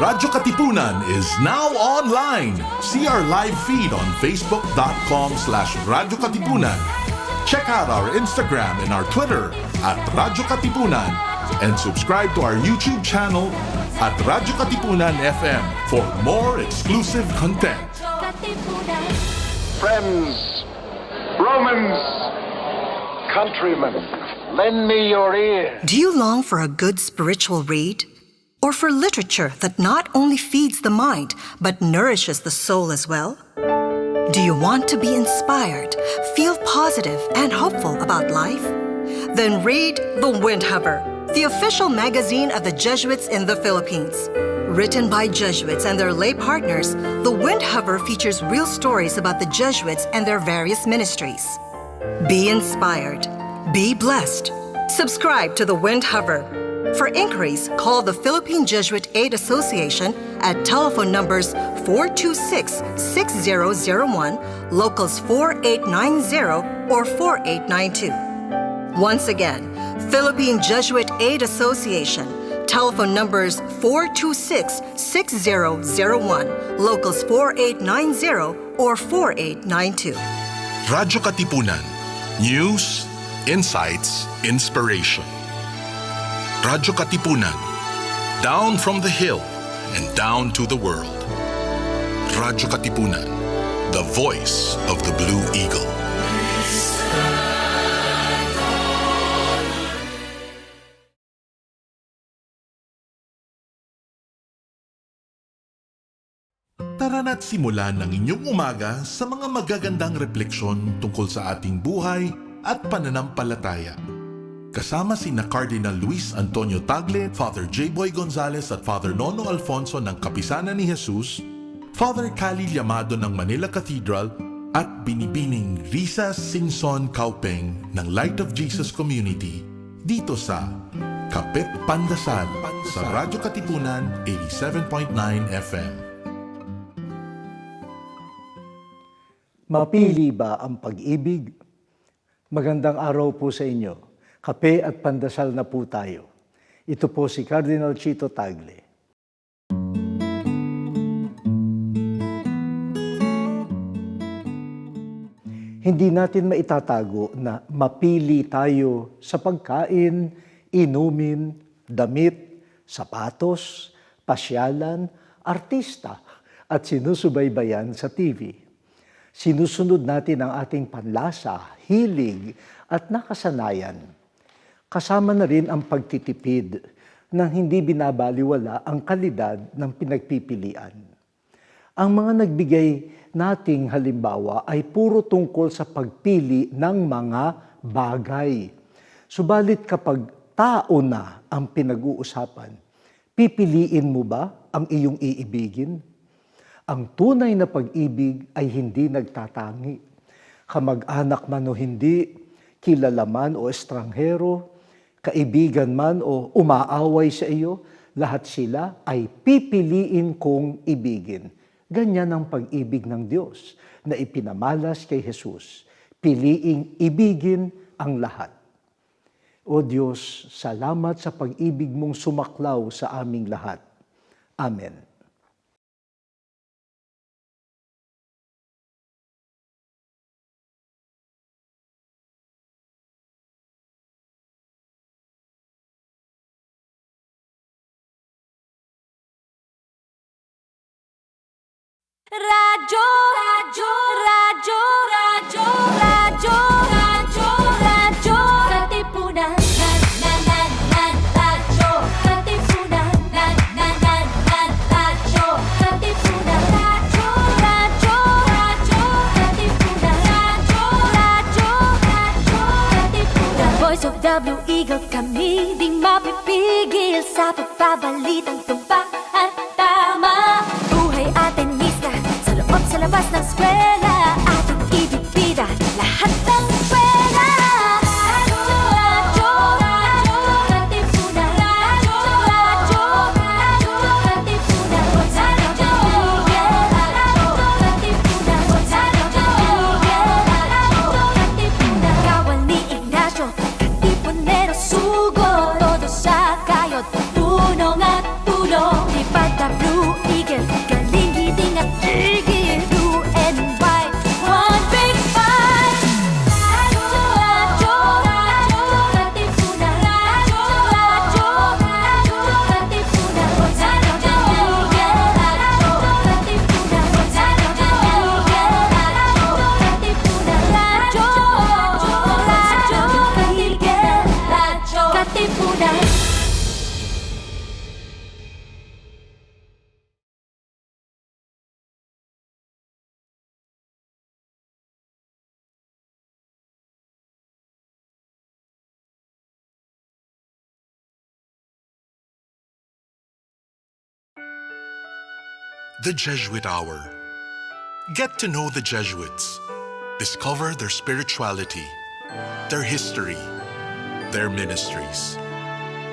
Radyo Katipunan is now online. See our live feed on facebook.com/Radyo Katipunan. Check out our Instagram and our Twitter at Radyo Katipunan and subscribe to our YouTube channel at Radyo Katipunan FM for more exclusive content. Friends, Romans, countrymen, lend me your ear. Do you long for a good spiritual read? Or for literature that not only feeds the mind, but nourishes the soul as well? Do you want to be inspired, feel positive and hopeful about life? Then read The Windhover, the official magazine of the Jesuits in the Philippines. Written by Jesuits and their lay partners, The Windhover features real stories about the Jesuits and their various ministries. Be inspired. Be blessed. Subscribe to The Windhover. For inquiries, call the Philippine Jesuit Aid Association at telephone numbers 426-6001, locals 4890 or 4892. Once again, Philippine Jesuit Aid Association, telephone numbers 426-6001, locals 4890 or 4892. Radyo Katipunan. News, insights, inspiration. Radyo Katipunan. Down from the hill and down to the world. Radyo Katipunan. The voice of the Blue Eagle. Tara na't simulan ng inyong umaga sa mga magagandang refleksyon tungkol sa ating buhay at pananampalataya. Kasama sina Cardinal Luis Antonio Tagle, Father J. Boy Gonzales at Father Nono Alfonso ng Kapisanan ni Jesus, Father Cali Llamado ng Manila Cathedral at Binibining Risa Sison Kaupeng ng Light of Jesus Community dito sa Kapit Pandasal sa Radyo Katipunan 87.9 FM. Mapili ba ang pag-ibig? Magandang araw po sa inyo. Kape at pandasal na po tayo. Ito po si Cardinal Chito Tagle. Hindi natin maitatago na mapili tayo sa pagkain, inumin, damit, sapatos, pasyalan, artista, at sinusubaybayan sa TV. Sinusunod natin ang ating panlasa, hilig, at nakasanayan. Kasama na rin ang pagtitipid na hindi binabaliwala ang kalidad ng pinagpipilian. Ang mga nagbigay nating halimbawa ay puro tungkol sa pagpili ng mga bagay. Subalit kapag tao na ang pinag-uusapan, pipiliin mo ba ang iyong iibigin? Ang tunay na pag-ibig ay hindi nagtatangi. Kamag-anak man o hindi, kilala man o estranghero, kaibigan man o umaaway sa iyo, lahat sila ay pipiliin kong ibigin. Ganyan ang pag-ibig ng Diyos na ipinamalas kay Jesus. Piliing ibigin ang lahat. O Diyos, salamat sa pag-ibig mong sumaklaw sa aming lahat. Amen. Radyo, radyo, radyo, radyo, radyo, radyo, radyo, Katipunan, radyo, Katipunan, radyo, Katipunan, radyo, radyo, radyo, Katipunan, radyo, Katipunan. Voice of the Blue Eagle, kami di mapipigil sa pagbabalitang tumpak at tama. Buhay atin sa labas ng eskwela, ating ibibida lahat ng eskwela. Radyo, radyo, Katipunan, radyo, radyo, Katipunan, radyo, Katipunan, Katipunan. Kawal ni Ignacio, Katipunero, sugo, todo sa kayod, tulong at tulong, ipagtablo The Jesuit Hour. Get to know the Jesuits. Discover their spirituality, their history, their ministries.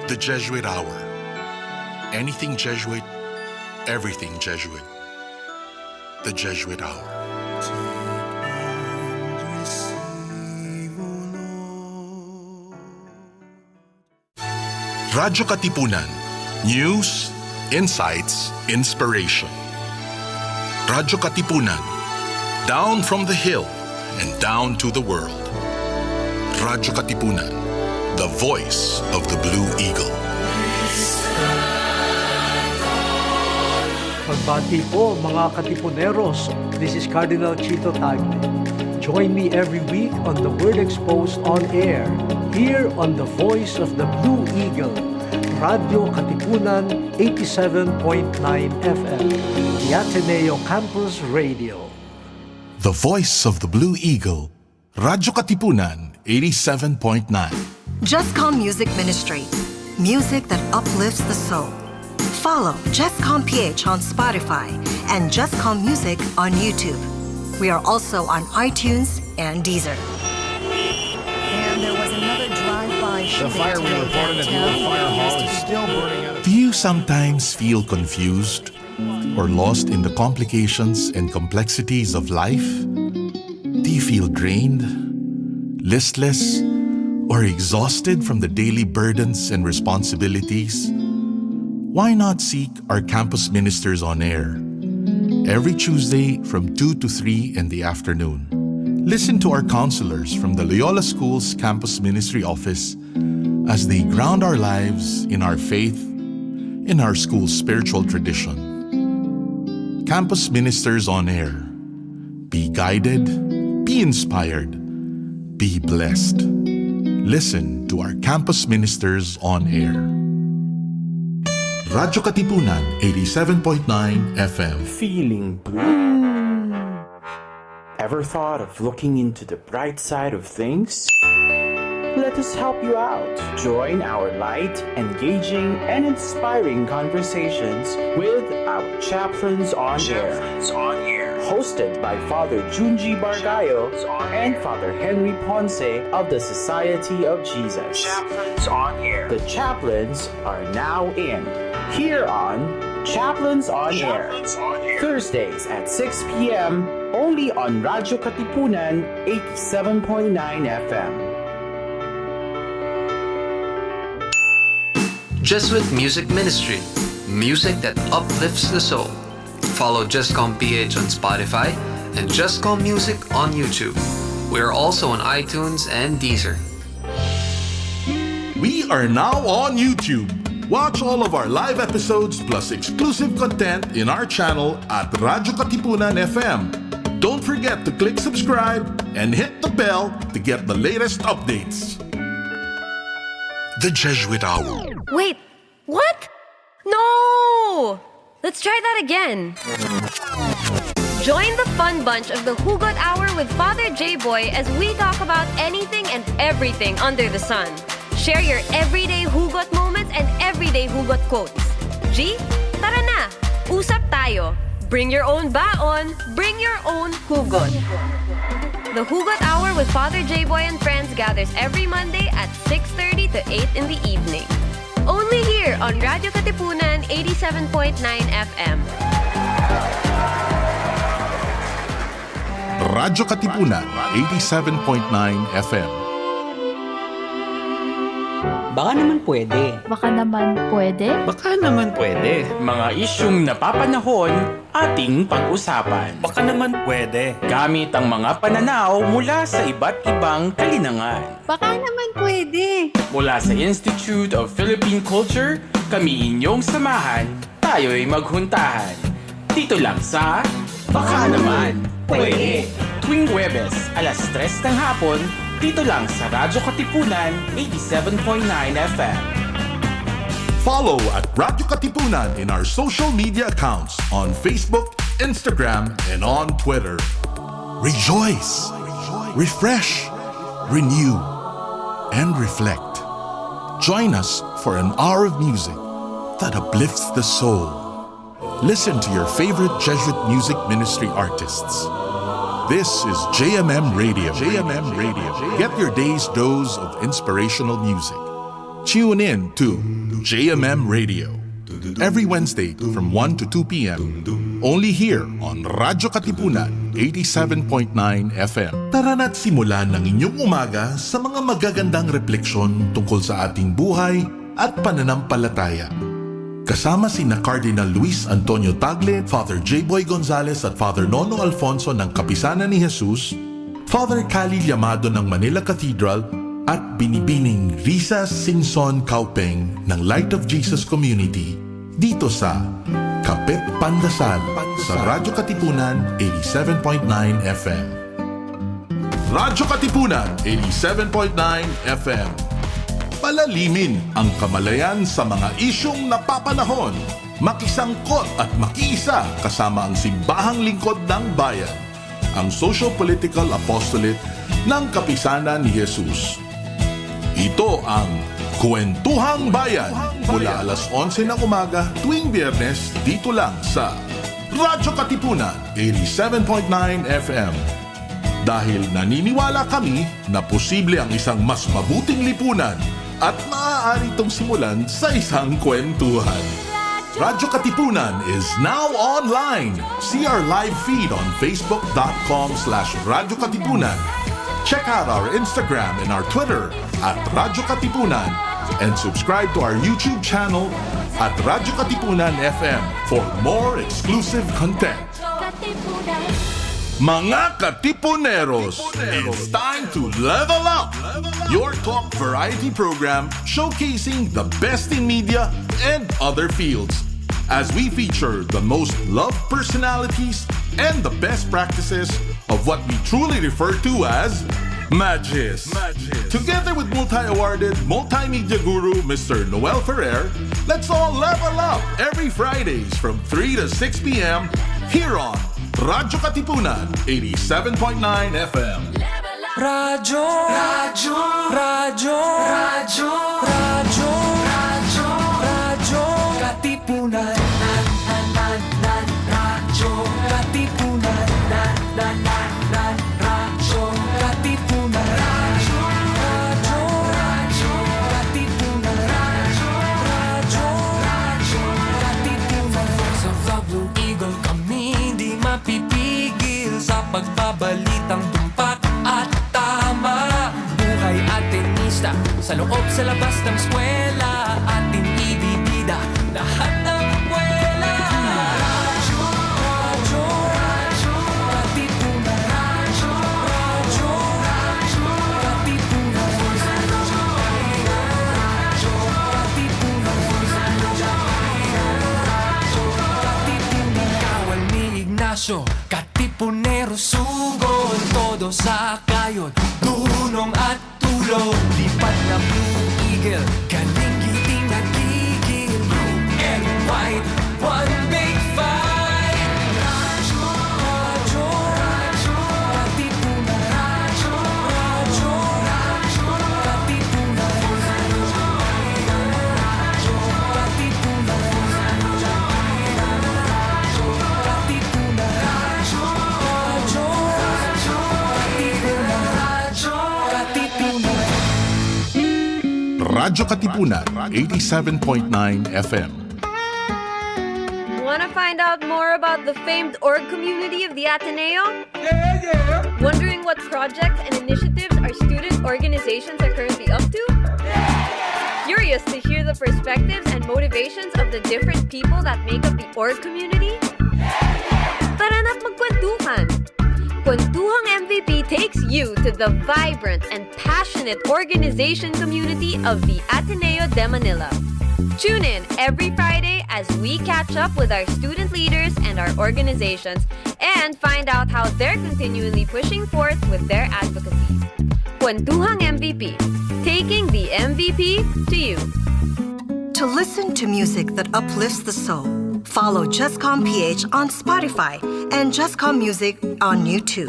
The Jesuit Hour. Anything Jesuit, everything Jesuit. The Jesuit Hour. Radyo-Katipunan. News, insights, inspiration. Radyo-Katipunan. Down from the hill and down to the world. Radyo-Katipunan. The voice of the Blue Eagle. Pagbati po mga katipuneros, this is Cardinal Chito Tagle. Join me every week on the Word Exposed on Air, here on the voice of the Blue Eagle, Radio-Katipunan 87.9 FM, the Ateneo Campus Radio. The voice of the Blue Eagle. Radyo-Katipunan 87.9. Jescom Music Ministry. Music that uplifts the soul. Follow jescom.ph on Spotify and Jescom Music on YouTube. We are also on iTunes and Deezer. And there was another drive-by shooting. The fire we today reported at the old downtown. fire hall is still burning out. Do you sometimes feel confused or lost in the complications and complexities of life? Do you feel drained, listless, or exhausted from the daily burdens and responsibilities? Why not seek our campus ministers on air every Tuesday from 2 to 3 in the afternoon? Listen to our counselors from the Loyola School's Campus Ministry Office as they ground our lives in our faith, in our school's spiritual tradition. Campus Ministers on Air. Be guided, be inspired, be blessed. Listen to our Campus Ministers on Air. Radyo-Katipunan 87.9 FM. Feeling blue? Ever thought of looking into the bright side of things? Let us help you out. Join our light, engaging, and inspiring conversations with our Chaplains on Air. Hosted by Father Junji Bargayo and Father Henry Ponce of the Society of Jesus. Chaplains on Air. The chaplains are now in. Here on Chaplains on Air. Thursdays at 6 p.m. only on Radio-Katipunan 87.9 FM. Jesuit Music Ministry. Music that uplifts the soul. Follow jescom.ph on Spotify and Jescom Music on YouTube. We are also on iTunes and Deezer. We are now on YouTube. Watch all of our live episodes plus exclusive content in our channel at Radio-Katipunan FM. Don't forget to click subscribe and hit the bell to get the latest updates. The Jesuit Hour. Wait, what? No! Let's try that again. Join the fun bunch of the Hugot Hour with Father J-Boy as we talk about anything and everything under the sun. Share your everyday Hugot moments and everyday Hugot quotes. G, tara na! Usap tayo. Bring your own baon. Bring your own Hugot. The Hugot Hour with Father J-Boy and friends gathers every Monday at 6:30 to 8 in the evening. Only here on Radio-Katipunan 87.9 FM. Radio-Katipunan 87.9 FM. Baka naman pwede. Baka naman pwede. Baka naman pwede. Mga isyung napapanahon ating pag-usapan. Baka naman pwede. Gamit ang mga pananaw mula sa iba't ibang kalinangan. Baka naman pwede. Mula sa Institute of Philippine Culture, kami inyong samahan, tayo'y maghuntahan. Dito lang sa Baka Naman Pwede. Tuwing Huwebes, alas 3 ng hapon, dito lang sa Radio-Katipunan 87.9 FM. Follow at Radio-Katipunan in our social media accounts on Facebook, Instagram, and on Twitter. Rejoice, refresh, renew, and reflect. Join us for an hour of music that uplifts the soul. Listen to your favorite Jesuit music ministry artists. This is JMM Radio. JMM Radio. Get your day's dose of inspirational music. Tune in to JMM Radio every Wednesday from 1 to 2 p.m. Only here on Radyo Katipunan 87.9 FM. Tara na't simulan ng inyong umaga sa mga magagandang refleksyon tungkol sa ating buhay at pananampalataya. Kasama sina Cardinal Luis Antonio Tagle, Father J. Boy Gonzales at Father Nono Alfonso ng Kapisanan ni Jesus, Father Cali Llamado ng Manila Cathedral at Binibining Risa Sison Kaupeng ng Light of Jesus Community dito sa Kapit Pandasal sa Radyo Katipunan 87.9 FM. Radyo Katipunan 87.9 FM. Palalimin ang kamalayan sa mga isyong napapanahon. Makisangkot at makiisa kasama ang simbahang lingkod ng bayan. Ang Socio-Political Apostolate ng Kapisanan ni Jesus. Ito ang Kwentuhang Bayan mula alas 11 ng umaga tuwing Biyernes dito lang sa Radyo Katipunan 87.9 FM. Dahil naniniwala kami na posible ang isang mas mabuting lipunan at maaari itong simulan sa isang kwentuhan. Radyo Katipunan is now online. See our live feed on facebook.com/Radyo Katipunan. Check out our Instagram and our Twitter at Radyo Katipunan and subscribe to our YouTube channel at Radyo Katipunan FM for more exclusive content. Mga Katipuneros, it's time to level up! Your talk variety program showcasing the best in media and other fields as we feature the most loved personalities and the best practices of what we truly refer to as Magis. Together with multi-awarded multimedia guru Mr. Noel Ferrer, let's all level up every Fridays from 3 to 6 p.m. here on Radyo Katipunan 87.9 FM. Radyo, radyo, radyo, radyo, radyo, radyo, radyo, Katipunan, radyo, Katipunan, radyo, Katipunan, radyo, radyo, radyo, Katipunan, radyo, radyo, Katipunan. Sa Vlog Blue Eagle kami di mapipigil sa pagbabalitang tumpak at tama. Buhay at tenista sa loob sa labas ng eskwela, ating ibibida lahat ng buwela. Radyo, radyo, radyo, Katipunan, radyo, radyo, radyo, Katipunan, radyo, radyo, Katipunan, radyo, Katipunan. Kawal ni Ignacio, Katipunero sugod, todo sa kayon, tulong at tulong. Lipat na Blue Eagle, galing giting nagigil. Blue and white, one big fight. Radyo, radyo, radyo, Katipunan, radyo, radyo, radyo, Katipunan, radyo, radyo, Katipunan, radyo, radyo, Katipunan, radyo, radyo, radyo, Katipunan, radyo, Katipunan. Radyo Katipunan 87.9 FM. Want to find out more about the famed org community of the Ateneo? Yeah. Wondering what projects and initiatives our student organizations are currently up to? Curious to hear the perspectives and motivations of the different people that make up the org community? Tara na't magkwentuhan! Kwentuhang MVP takes you to the vibrant and passionate organization community of the Ateneo de Manila. Tune in every Friday as we catch up with our student leaders and our organizations and find out how they're continually pushing forth with their advocacies. Kwentuhang MVP, taking the MVP to you. To listen to music that uplifts the soul, follow jescom.ph on Spotify and Jescom Music on YouTube.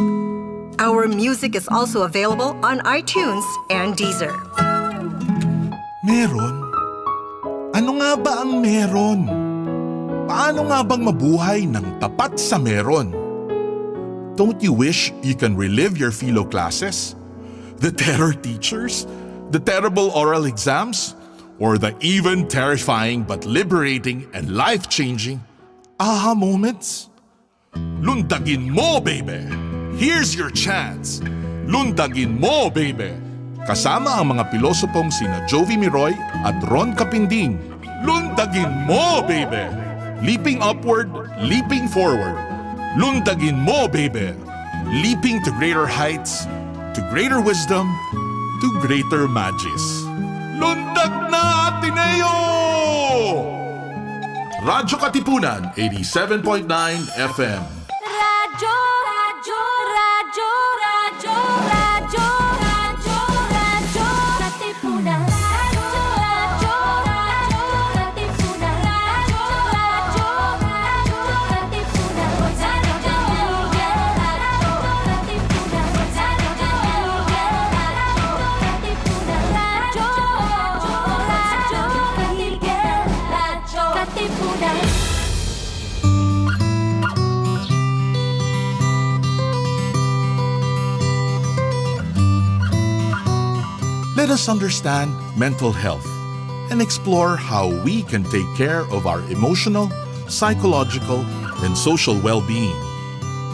Our music is also available on iTunes and Deezer. Meron? Ano nga ba ang meron? Paano nga bang mabuhay ng tapat sa meron? Don't you wish you can relive your philo classes? The terror teachers? The terrible oral exams? Or the even terrifying but liberating and life-changing aha moments? Lundagin mo, baby! Here's your chance! Lundagin mo, baby! Kasama ang mga pilosopong sina Jovi Miroy at Ron Capinding. Lundagin mo, baby! Leaping upward, leaping forward. Lundagin mo, baby! Leaping to greater heights, to greater wisdom, to greater magis. Lundag na, Ateneo! Radyo Katipunan, 87.9 FM. Radyo, radyo, radyo, radyo, radyo, radyo, radyo, Katipunan. Radyo, radyo, radyo, Katipunan. Radyo, radyo, radyo, Katipunan. Radyo, radyo, Katipunan. Radyo, Katipunan. Let us understand mental health and explore how we can take care of our emotional, psychological, and social well-being.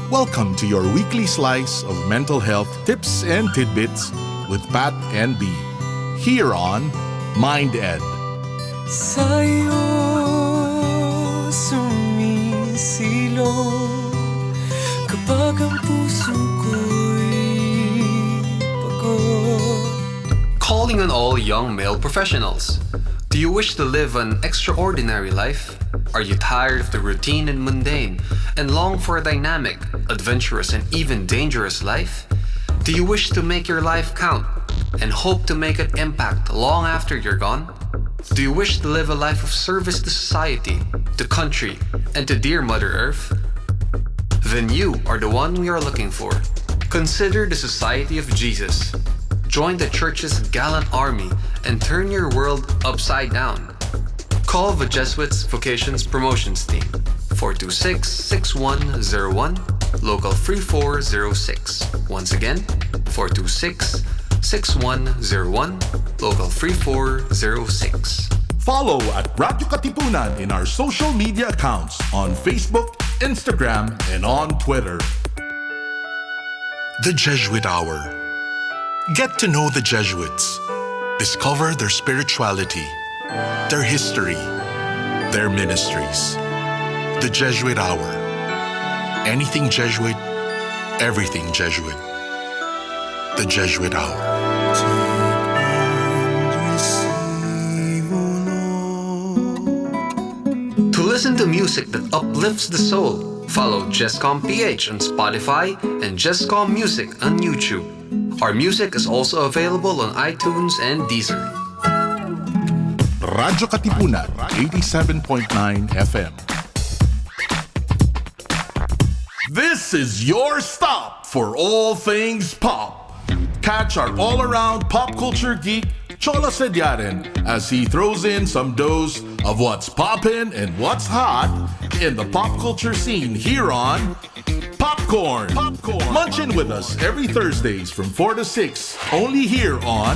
Welcome to your weekly slice of mental health tips and tidbits with Pat and B, here on Mind Ed. Sa'yo sumisilong kapag ang puso ko'y pagod. Calling on all young male professionals. Do you wish to live an extraordinary life? Are you tired of the routine and mundane and long for a dynamic, adventurous, and even dangerous life? Do you wish to make your life count and hope to make an impact long after you're gone? Do you wish to live a life of service to society, to country, and to dear Mother Earth? Then you are the one we are looking for. Consider the Society of Jesus. Join the church's gallant army and turn your world upside down. Call the Jesuits Vocations Promotions Team 426-6101, local 3406. Once again, 426-6101, local 3406. Follow at Radyo Katipunan in our social media accounts on Facebook, Instagram, and on Twitter. The Jesuit Hour. Get to know the Jesuits. Discover their spirituality, their history, their ministries. The Jesuit Hour. Anything Jesuit, everything Jesuit. The Jesuit Hour. To listen to music that uplifts the soul, follow jescom.ph on Spotify and Jescom Music on YouTube. Our music is also available on iTunes and Deezer. Radyo Katipunan, 87.9 FM. This is your stop for all things pop. Catch our all-around pop culture geek, Cholo Sediaren, as he throws in some dose of what's poppin' and what's hot in the pop culture scene here on Popcorn. Munch in with us every Thursdays from 4 to 6, only here on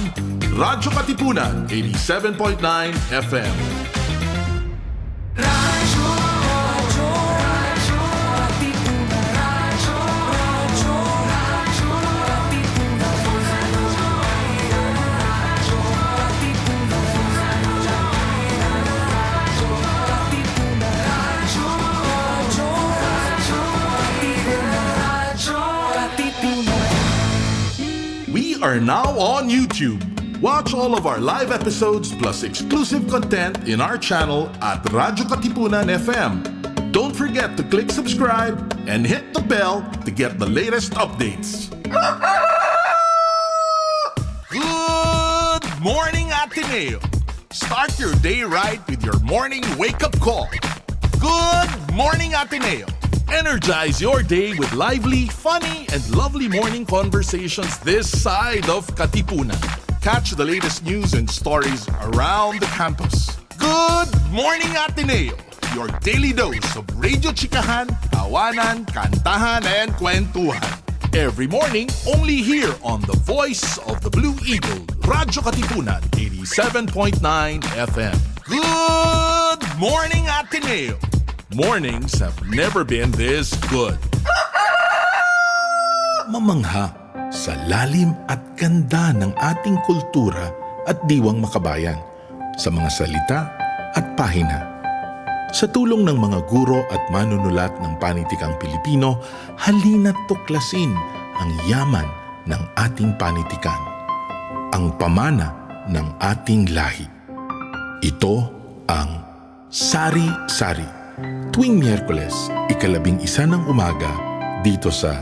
Radyo Katipunan, 87.9 FM. We are now on YouTube. Watch all of our live episodes plus exclusive content in our channel at Radyo Katipunan FM. Don't forget to click subscribe and hit the bell to get the latest updates. Good morning, Ateneo. Start your day right with your morning wake-up call. Good morning, Ateneo. Energize your day with lively, funny, and lovely morning conversations this side of Katipunan. Catch the latest news and stories around the campus. Good morning, Ateneo. your daily dose of radio chikahan, tawanan, kantahan, and kwentuhan. Every morning, only here on the voice of the Blue Eagle, Radyo Katipunan, 87.9 FM. Good morning, Ateneo! Mornings have never been this good. Mamangha sa lalim at ganda ng ating kultura at diwang makabayan, sa mga salita at pahina. Sa tulong ng mga guro at manunulat ng panitikang Pilipino, halina't tuklasin ang yaman ng ating panitikan, ang pamana ng ating lahi. Ito ang Sari-Sari, tuwing Miyerkules, 11 ng umaga, dito sa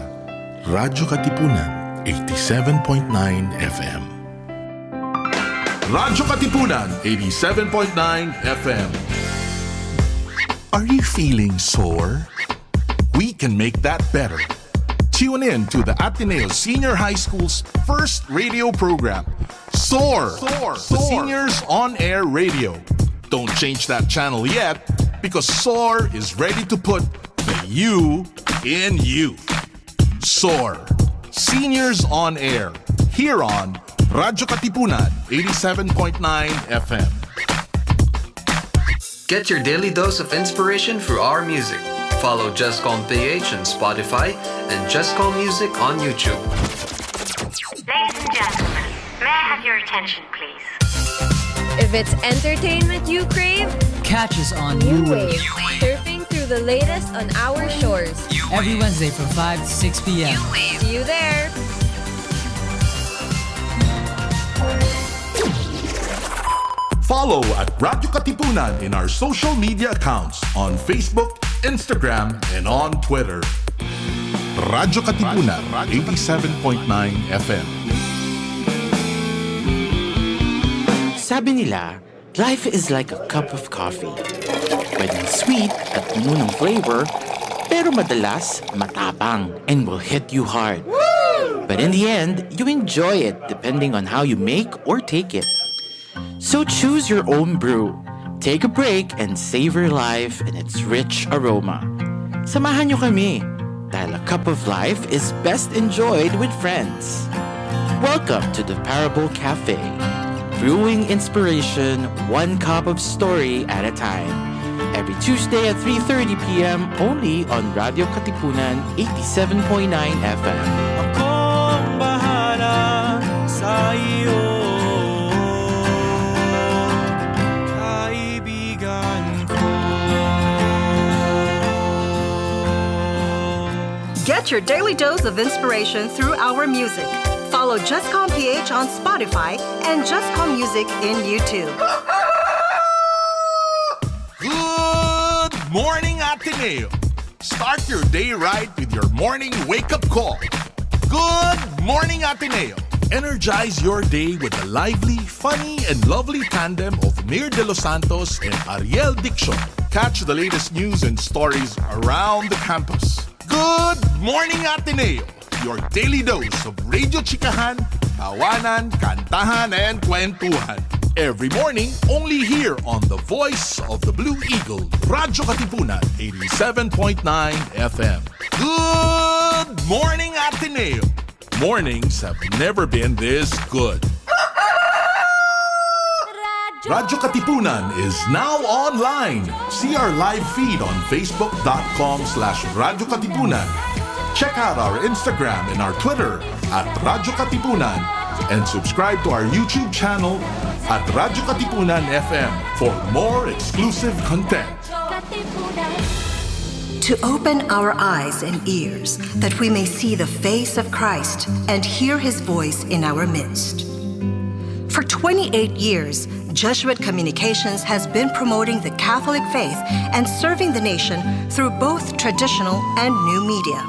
Radyo Katipunan, 87.9 FM. Radyo Katipunan, 87.9 FM. Are you feeling sore? We can make that better. Tune in to the Ateneo Senior High School's first radio program, SOAR, the Seniors On Air Radio. Don't change that channel yet, because SOAR is ready to put the you in you. SOAR, Seniors On Air, here on Radyo Katipunan, 87.9 FM. Get your daily dose of inspiration through our music. Follow jescom.ph on Spotify and jescom music on YouTube. Ladies and gentlemen, may I have your attention, please? If it's entertainment you crave, catch us on New Wave, surfing through the latest on our shores. every Wednesday from 5 to 6 p.m. See you there. Follow at Radyo Katipunan in our social media accounts on Facebook, Instagram, and on Twitter. Radyo Katipunan, 87.9 FM. Sabi nila, life is like a cup of coffee. Pwedeng sweet at puno ng flavor, pero madalas matapang and will hit you hard. But in the end, you enjoy it depending on how you make or take it. So choose your own brew. Take a break and savor life in its rich aroma. Samahan nyo kami, dahil a cup of life is best enjoyed with friends. Welcome to the Parable Cafe. Brewing inspiration, one cup of story at a time. Every Tuesday at 3:30 p.m. only on Radio Katipunan 87.9 FM. Akong bahala sa iyo, kaibigan ko. Get your daily dose of inspiration through our music. Follow jescom.ph on Spotify and jescom music in YouTube. Good morning, Ateneo! Start your day right with your morning wake-up call. Good morning, Ateneo! Energize your day with a lively, funny, and lovely tandem of Mir de los Santos and Ariel Diccion. Catch the latest news and stories around the campus. Good morning, Ateneo! Your daily dose of radio chikahan, tawanan, kantahan, and kwentuhan. Every morning, only here on the voice of the Blue Eagle, Radyo Katipunan, 87.9 FM. Good morning, Ateneo! Mornings have never been this good. Radyo Katipunan is now online. See our live feed on facebook.com/Radyo Katipunan. Check out our Instagram and our Twitter at Radyo Katipunan and subscribe to our YouTube channel at Radyo Katipunan FM for more exclusive content. To open our eyes and ears that we may see the face of Christ and hear his voice in our midst. For 28 years, Jesuit Communications has been promoting the Catholic faith and serving the nation through both traditional and new media.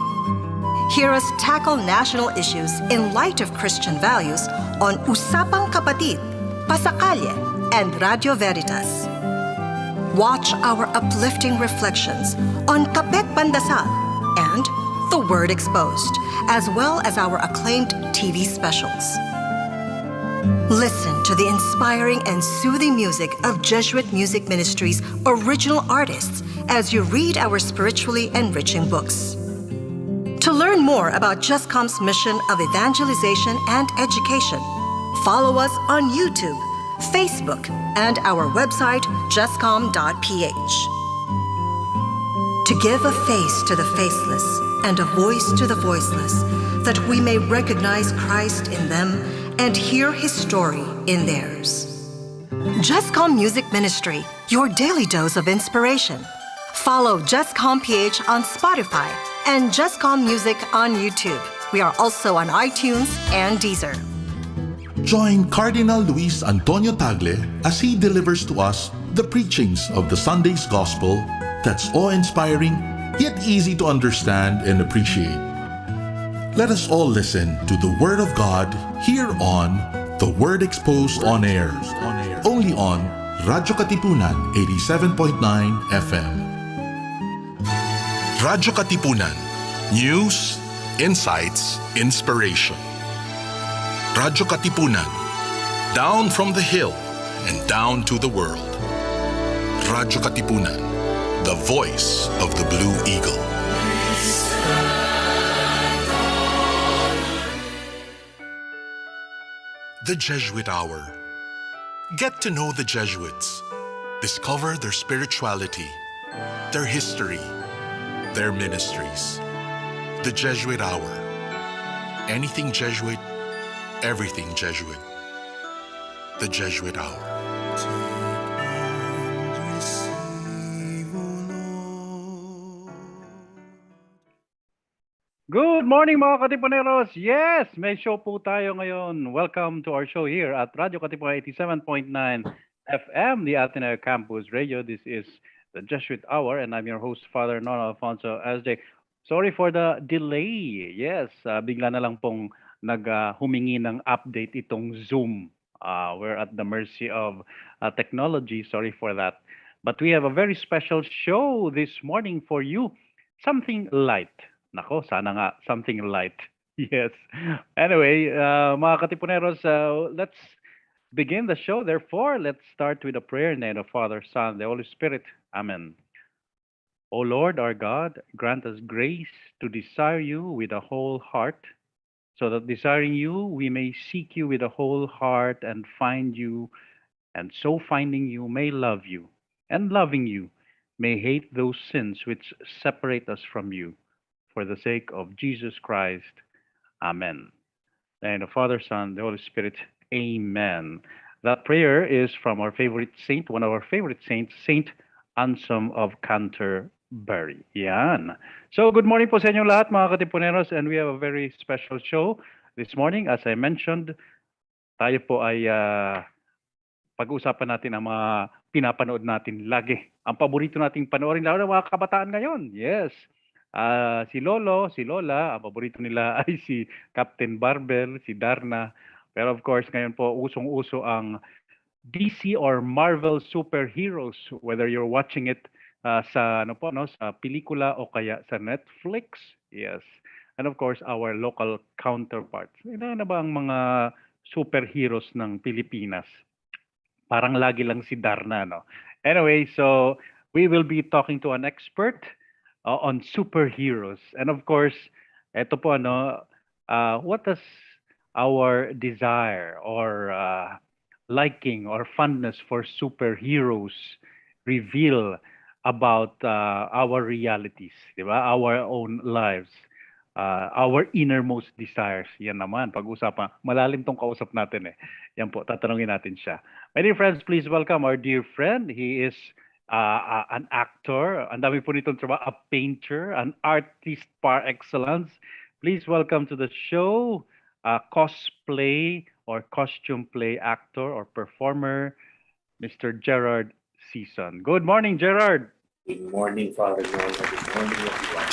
Hear us tackle national issues in light of Christian values on Usapang Kapatid, Pasakalye, and Radio Veritas. Watch our uplifting reflections on Kapet Pandasal and The Word Exposed, as well as our acclaimed TV specials. Listen to the inspiring and soothing music of Jesuit Music Ministry's original artists as you read our spiritually enriching books. To learn more about JESCOM's mission of evangelization and education, follow us on YouTube, Facebook, and our website, jescom.ph. To give a face to the faceless and a voice to the voiceless, that we may recognize Christ in them and hear His story in theirs. JESCOM Music Ministry, your daily dose of inspiration. Follow jescom.ph on Spotify and JESCOM Music on YouTube. We are also on iTunes and Deezer. Join Cardinal Luis Antonio Tagle as he delivers to us the preachings of the Sunday's Gospel that's awe-inspiring yet easy to understand and appreciate. Let us all listen to the Word of God here on The Word Exposed on Air, only on Radyo Katipunan 87.9 FM. Radyo Katipunan, news, insights, inspiration. Radyo Katipunan, down from the hill and down to the world. Radyo Katipunan, the voice of the Blue Eagle. The Jesuit Hour. Get to know the Jesuits. Discover their spirituality, their history, their ministries. The Jesuit Hour. Anything Jesuit, everything Jesuit. The Jesuit Hour. Good morning mga Katipuneros! Yes, may show po tayo ngayon. Welcome to our show here at Radio Katipunan 87.9 FM, the Ateneo Campus Radio. This is the Jesuit Hour and I'm your host, Father Nono, Alfonso, SJ. Sorry for the delay. Yes, bigla na lang pong humingi ng update itong Zoom. We're at the mercy of technology. Sorry for that. But we have a very special show this morning for you. Something light. Nako, sana nga, something light. Yes. Anyway, mga Katipuneros, let's begin the show. Therefore, let's start with a prayer in the name of Father, Son, the Holy Spirit. Amen. O Lord our God, grant us grace to desire you with a whole heart, so that desiring you, we may seek you with a whole heart and find you, and so finding you, may love you, and loving you, may hate those sins which separate us from you. For the sake of Jesus Christ. Amen. And the Father, Son, the Holy Spirit. Amen. That prayer is from our favorite saint, one of our favorite saints, Saint Anselm of Canterbury. Yan. So, good morning po sa inyo lahat, mga Katipuneros, and we have a very special show this morning. As I mentioned, tayo po ay pag-uusapan natin ang mga pinapanood natin lagi. Ang paborito nating panoorin, lalo ng mga kabataan ngayon. Yes. Si Lolo, si Lola, ang paborito nila ay si Captain Barbell, si Darna. Pero of course, ngayon po usong-uso ang DC or Marvel superheroes, whether you're watching it sa sa pelikula o kaya sa Netflix. Yes. And of course, our local counterparts. Ano na ba ang mga superheroes ng Pilipinas? Parang lagi lang si Darna, no? Anyway, so we will be talking to an expert on superheroes. And of course, eto po what does our desire or liking or fondness for superheroes reveal about our realities, di ba? Our own lives, our innermost desires. Yan naman, pag-usapan. Malalim tong kausap natin eh. Yan po, tatanungin natin siya. My dear friends, please welcome our dear friend. He is an actor, ang dami po nitong trabaho, a painter, an artist par excellence. Please welcome to the show, cosplay or costume play actor or performer, Mr. Gerard Sison. Good morning, Gerard. Good morning, Father Nono. Good morning, everyone.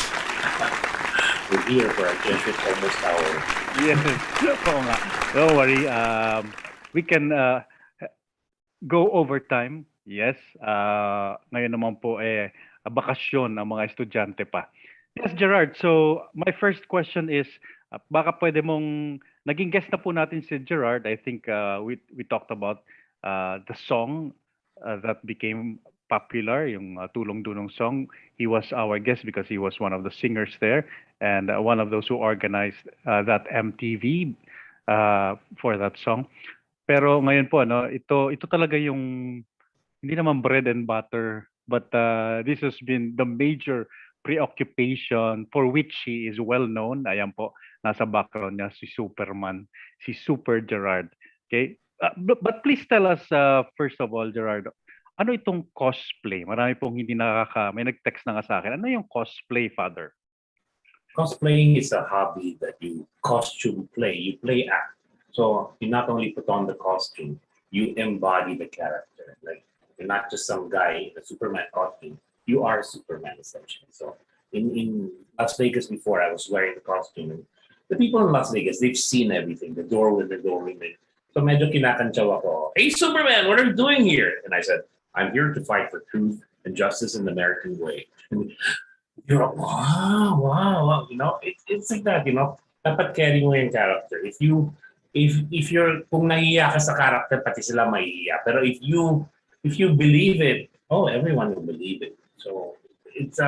We're here for our Jesuit Hour. Yes, oo nga. Don't worry, we can go over time. Yes, ngayon naman po bakasyon ng mga estudyante pa. Yes, Gerard. So my first question is, Baka pwede mong naging guest na po natin si Gerard. I think we talked about the song that became popular, yung Tulong Dunong song. He was our guest because he was one of the singers there and one of those who organized that MTV for that song. Pero ngayon po ito talaga yung hindi naman bread and butter, but this has been the major preoccupation for which he is well known. Ayan po, nasa background niya si Superman, si Super Gerard. Okay? But please tell us first of all, Gerard, ano itong cosplay? Marami pong hindi may nag-text na nga sa akin. Ano yung cosplay, Father? Cosplaying is a hobby that you costume play, you play act. So you not only put on the costume, you embody the character. Like you're not just some guy in a Superman costume. You are Superman essentially. So in Las Vegas before, I was wearing the costume. And the people in Las Vegas, they've seen everything. The door with the door women. So medyo kinakantsaw ako, "Hey Superman, what are you doing here?" And I said, "I'm here to fight for truth and justice in the American way." And you're like, wow. You know, it's like that. You know, dapat carry mo yung character. If you're kung nahiya ka sa character, pati sila mahihiya. Pero if you believe it, everyone will believe it. So it's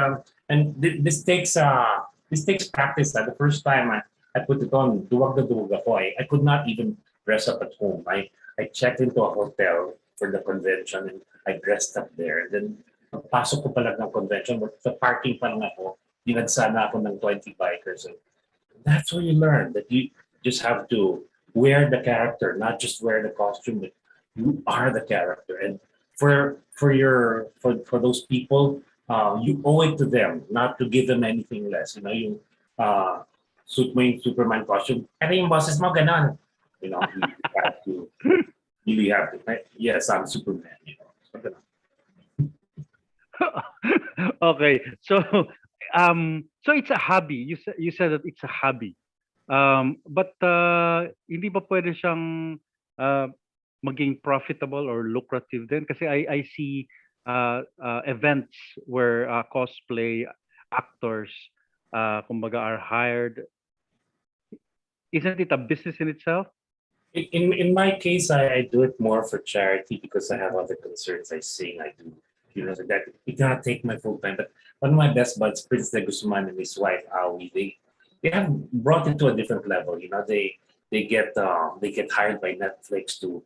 and this takes practice. The first time I put it on, duwag na duwag ako. I could not even dress up at home. I checked into a hotel for the convention and I dressed up there. And then pasok ko pa lang ng convention, but sa parking pa lang ako, dinagsana ako ng 20 bikers. And that's where you learn that you just have to wear the character, not just wear the costume, but you are the character. And for those people, you owe it to them not to give them anything less. You know, yung suit mo yung Superman costume, pero yung boses mo ganon. You know, you really have to. Yes, I'm Superman. You know, so ganon. Okay, so it's a hobby. You said that it's a hobby, but hindi ba pwede siyang maging profitable or lucrative din? Kasi I see events where cosplay actors, kumbaga, are hired. Isn't it a business in itself? In my case, I do it more for charity because I have other concerns. I sing, I do. You know, that it cannot take my full time. But one of my best buds, Prince de Guzman and his wife Awi, they have brought it to a different level. You know, they get hired by Netflix to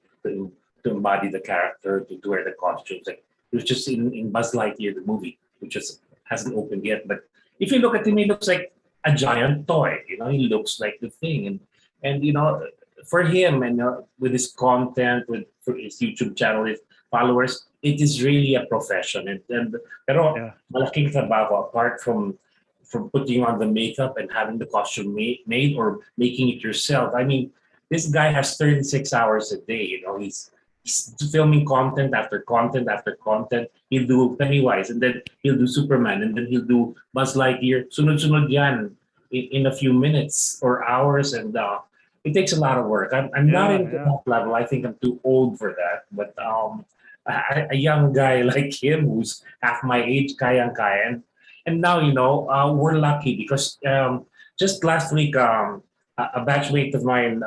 embody the character, to wear the costumes. Like, it was just in Buzz Lightyear, the movie, which just hasn't opened yet. But if you look at him, he looks like a giant toy. You know, he looks like the thing, and you know, for him and with his content, for his YouTube channel, his followers, it is really a profession. Pero malaking trabaho apart from putting on the makeup and having the costume made or making it yourself. I mean, this guy has 36 hours a day. You know, he's filming content after content after content. He'll do Pennywise, and then he'll do Superman, and then he'll do Buzz Lightyear. Sunod-sunod yan in a few minutes or hours, and it takes a lot of work. I'm not into that level. I think I'm too old for that. But a young guy like him who's half my age, kayang-kaya. And now, you know, we're lucky because just last week, a batchmate of mine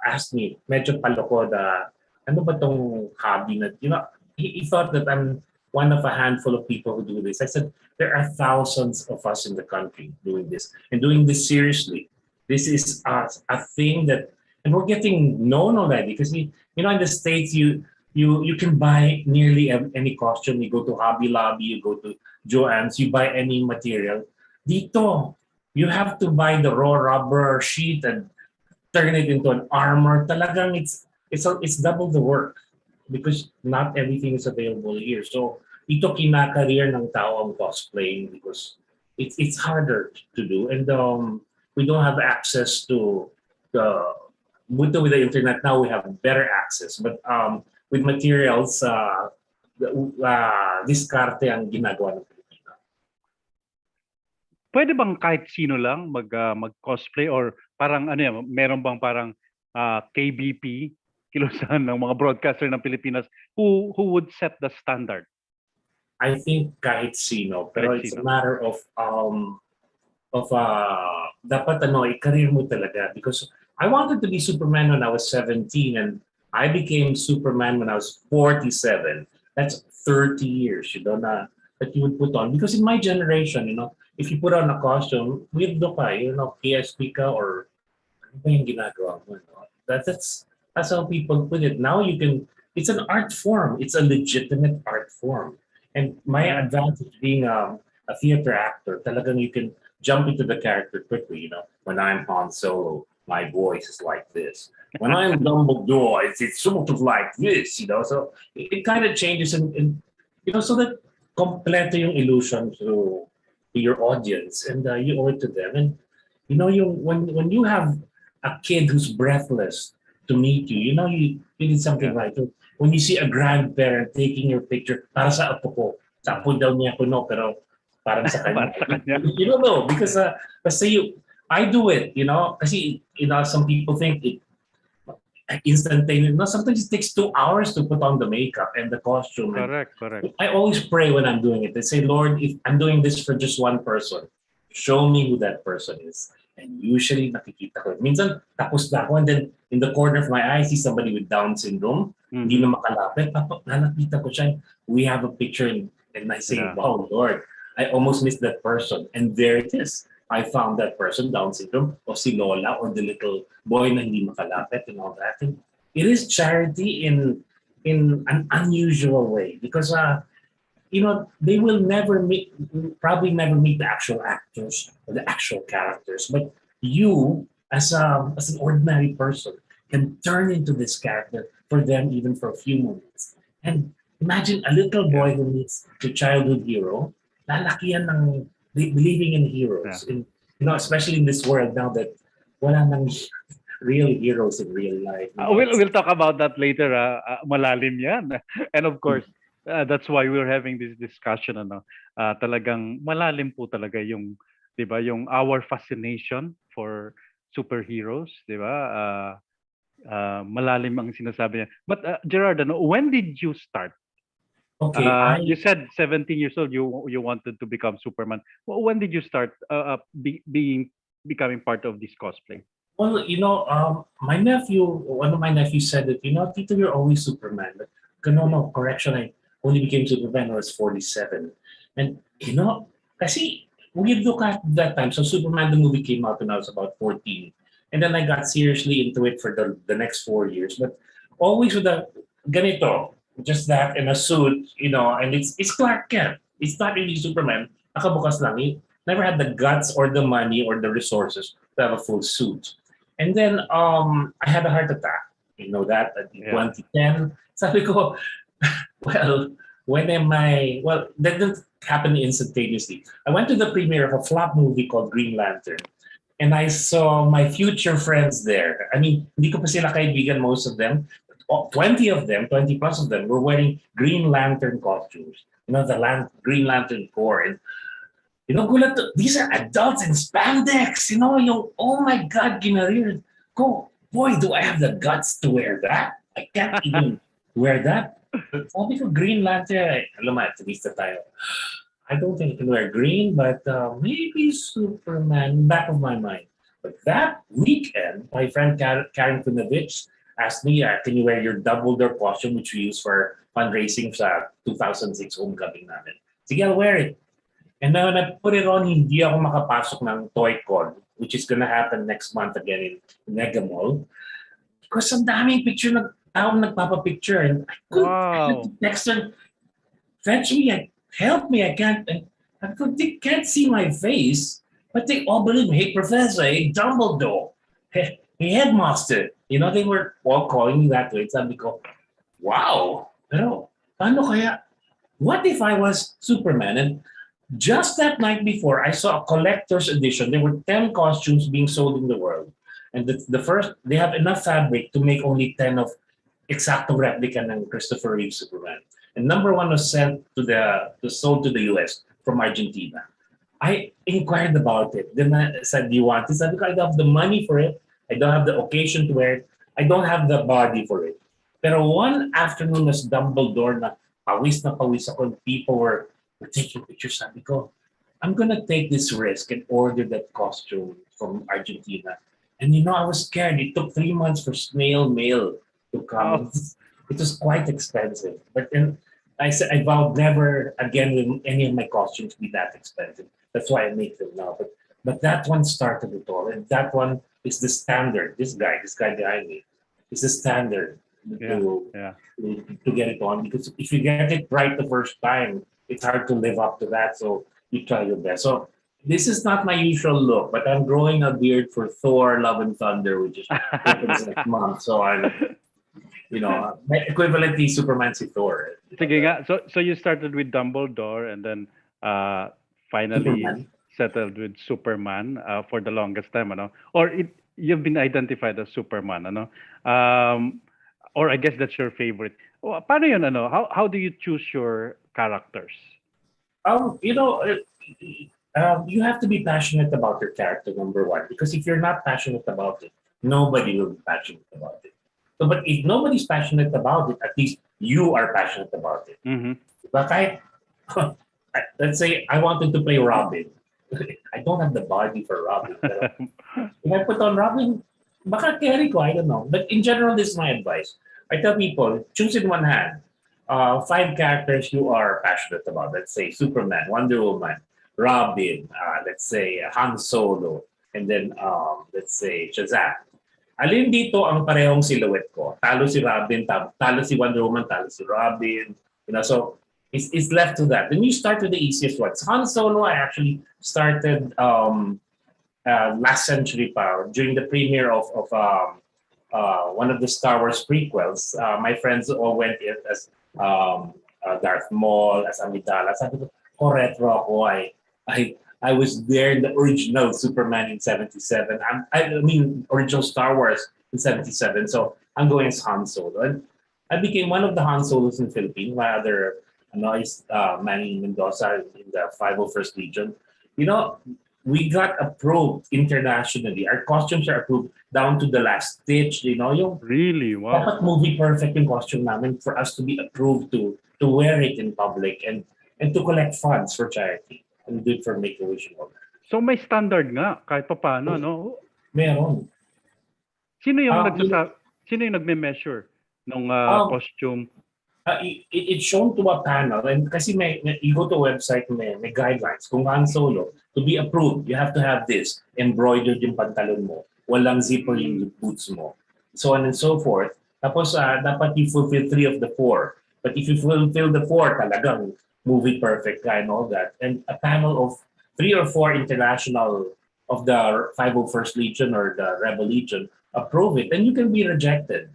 asked me, medyo paloko na, ano ba tong hobby na, you know, he thought that I'm one of a handful of people who do this. I said, there are thousands of us in the country doing this and doing this seriously. This is a thing that, and we're getting known already because, you know, in the States, you can buy nearly any costume. You go to Hobby Lobby, you go to Joann's, you buy any material. Dito, you have to buy the raw rubber sheet and turn it into an armor. Talagang it's double the work because not everything is available here. So ito kinakareer ng tao ang cosplaying because it's harder to do, and we don't have access to with the internet now. We have better access, but with materials, diskarte ang ginagawa ng Pilipino. Pwede bang kahit sino lang mag-cosplay or parang ano yan, meron bang parang KBP, kilusan ng mga broadcaster ng Pilipinas who would set the standard? I think kahit sino, pero it's a matter of dapat i-career mo talaga, because I wanted to be Superman when I was 17 and I became Superman when I was 47. That's 30 years, that you would put on. Because in my generation, if you put on a costume, weirdo ka, PSP ka, or ano ba yung ginagawa mo, that's how people put it. Now it's an art form. It's a legitimate art form. And my advantage being a theater actor, talagang you can jump into the character quickly. When I'm Han Solo, my voice is like this. When I'm Dumbledore, it's sort of like this. So it kind of changes, and so that completo yung illusion to your audience, and you owe it to them. And when you have a kid who's breathless to meet you, you did something right. When you see a grandparent taking your picture, para sa apo ko, sa apo daw niya ko, no, pero parang sa kanya. You don't know, because I do it, kasi some people think it instantaneous. Sometimes it takes 2 hours to put on the makeup and the costume. Correct. I always pray when I'm doing it. I say, Lord, if I'm doing this for just one person, show me who that person is. And usually nakikita ko. Minsan tapos na ako, and then in the corner of my eye, I see somebody with Down syndrome. Hindi na makalapit. Nakita ko siya. We have a picture, and I say, wow, Lord, I almost missed that person. And there it is. I found that person, Down syndrome, or si Lola, or the little boy na hindi makalapit, and all that. And it is charity in an unusual way, because they will probably never meet the actual actors or the actual characters. But you, as an ordinary person, can turn into this character for them, even for a few moments. And imagine a little boy who meets the childhood hero, lalaki yan ng believing in heroes. In, especially in this world now that wala nang real heroes in real life. We'll talk about that later. Malalim yan. And of course, that's why we're having this discussion. Talagang malalim po talaga yung, 'di ba, yung our fascination for superheroes, 'di ba? Malalim ang sinasabi niya. But Gerard, when did you start? Okay, you said 17 years old you wanted to become Superman. When did you start becoming part of this cosplay? Well, one of my nephews said that, Tito, you're always Superman. But no, correction, I only became Superman when I was 47. And, kasi weird look at that time. So Superman, the movie, came out when I was about 14. And then I got seriously into it for the next 4 years. But always with a ganito, just that, and a suit, and it's Clark Kent. It's not really Superman. Nakabukas lang. He never had the guts or the money or the resources to have a full suit. And then I had a heart attack. You know that at 2010. Sabi ko, that didn't happen instantaneously. I went to the premiere of a flop movie called Green Lantern. And I saw my future friends there. I mean, hindi ko pa sila kaibigan, most of them. 20 plus of them were wearing Green Lantern costumes. The Green Lantern Corps. And, gulat, these are adults in spandex. Oh my God, ginarir ko. Boy, do I have the guts to wear that. I can't even wear that. Sabi ko, Green Lantern, alam mo, activista tayo. I don't think I can wear green, but maybe Superman, back of my mind. But that weekend, my friend Karen Kunovich asked me, can you wear your Dumbledore costume, which we use for fundraising sa 2006 homecoming namin? Sige, I'll wear it. And then when I put it on, hindi ako makapasok ng Toy-Con, which is gonna happen next month again in Mega Mall. Because ang daming picture na taong nagpapapicture. And I couldn't text her, fetch me, help me, I can't. They can't see my face, but they all believe me. Hey, Professor, hey, Dumbledore, hey, Headmaster. They were all calling me that way. Sabi ko, wow, pero paano kaya? What if I was Superman? And just that night before, I saw a collector's edition. There were 10 costumes being sold in the world. And the first, they have enough fabric to make only 10 of exacto replica ng Christopher Reeve Superman. And number 1 was sold to the US from Argentina. I inquired about it. Then I said, do you want this? I don't have the money for it. I don't have the occasion to wear it. I don't have the body for it. Pero one afternoon as Dumbledore na pawis ako, people were taking pictures. Sabi ko, I'm gonna take this risk and order that costume from Argentina. And I was scared. It took 3 months for snail mail to come. It was quite expensive. But then I said I vowed never again will any of my costumes be that expensive. That's why I make them now. But that one started it all, and that one is the standard. This guy behind me, is the standard to get it on. Because if you get it right the first time, it's hard to live up to that. So you try your best. So this is not my usual look, but I'm growing a beard for Thor: Love and Thunder, which is opens next month. So I'm, my equivalent is Superman si Thor. Sige nga. So you started with Dumbledore and then finally Superman. settled with Superman for the longest time, ano? Or you've been identified as Superman, ano? Or I guess that's your favorite. Paano yun, ano? How do you choose your characters? You have to be passionate about your character, number one, because if you're not passionate about it, nobody will be passionate about it. So, but if nobody's passionate about it, at least you are passionate about it. Mm-hmm. But let's say I wanted to play Robin. I don't have the body for Robin. Pero if I put on Robin, baka carry ko, I don't know. But in general, this is my advice. I tell people, choose in one hand 5 characters you are passionate about. Let's say Superman, Wonder Woman, Robin, let's say Han Solo, and then let's say Shazam. Alin dito ang parehong silhouette ko? Talo si Robin, talo si Wonder Woman, talo si Robin. So it's left to that. Then you start with the easiest ones. Han Solo, I actually started last century during the premiere of one of the Star Wars prequels. My friends all went in as Darth Maul, as Amidala. Sabi ko, retro ako. I was there in the original Superman in 77. I mean, original Star Wars in 77. So I'm going as Han Solo. And I became one of the Han Solos in the Philippines. My other is Manny Mendoza in the 501st Legion. We got approved internationally. Our costumes are approved down to the last stitch. Yung really, wow. Dapat movie perfect yung costume namin for us to be approved to wear it in public and to collect funds for charity and do it for Make-A-Wish. So may standard nga kahit pa paano, no? Meron. Sino yung nagme-measure ng costume? It's shown to a panel, and kasi you go to a website, may guidelines. Kung Han Solo, to be approved, you have to have this. Embroidered yung pantalon mo. Walang zipper yung boots mo. So on and so forth. Tapos, dapat you fulfill 3 of the 4. But if you fulfill the 4, talagang movie perfect guy and all that. And a panel of 3 or 4 international of the 501st Legion or the Rebel Legion approve it, and you can be rejected.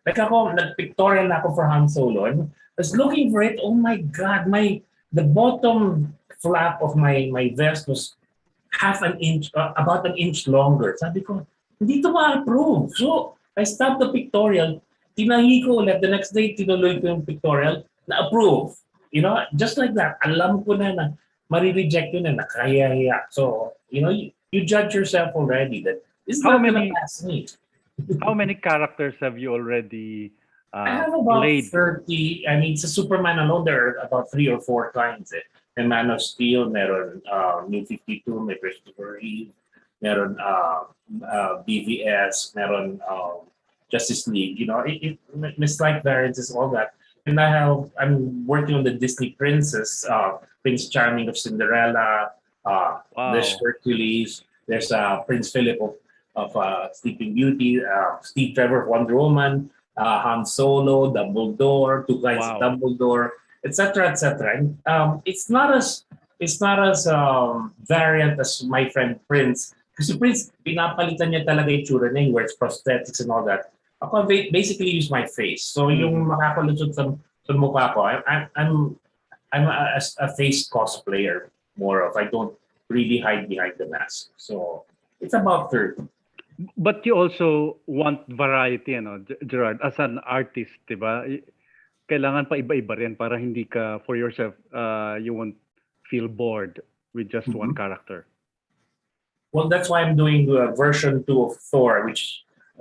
Like ako, nag-pictorial na ako for Han Solo, and I was looking for it. Oh my God, the bottom flap of my vest was about an inch longer. Sabi ko, hindi to ma-approve. So, I stopped the pictorial. Tinahi ko ulit. The next day, tinuloy ko yung pictorial na-approve. Just like that. Alam ko na marireject yun na nakaya. So, you judge yourself already that this is not going to pass me. How many characters have you already I have about played? 30. I mean, sa Superman alone, there are about 3 or 4 kinds. May Man of Steel, meron New 52, may Christopher Reeve, meron BVS, meron Justice League. May slight variances, all that. And I'm working on the Disney Princess, Prince Charming of Cinderella. There's Hercules. There's Prince Philip of Sleeping Beauty. Steve Trevor of Wonder Woman. Han Solo, Dumbledore, 2 kinds of Dumbledore, etc., etc. And it's not as variant as my friend Prince. Kasi Prince, pinapalitan niya talaga yung tsura niya, he wears prosthetics and all that. Ako basically use my face. So yung makakalusot sa mukha ko, I'm a face cosplayer more of. I don't really hide behind the mask. So it's about 30. But you also want variety, Gerard, as an artist, diba? Kailangan pa iba-iba rin para hindi ka, for yourself, you won't feel bored with just one character. Well, that's why I'm doing version 2 of Thor,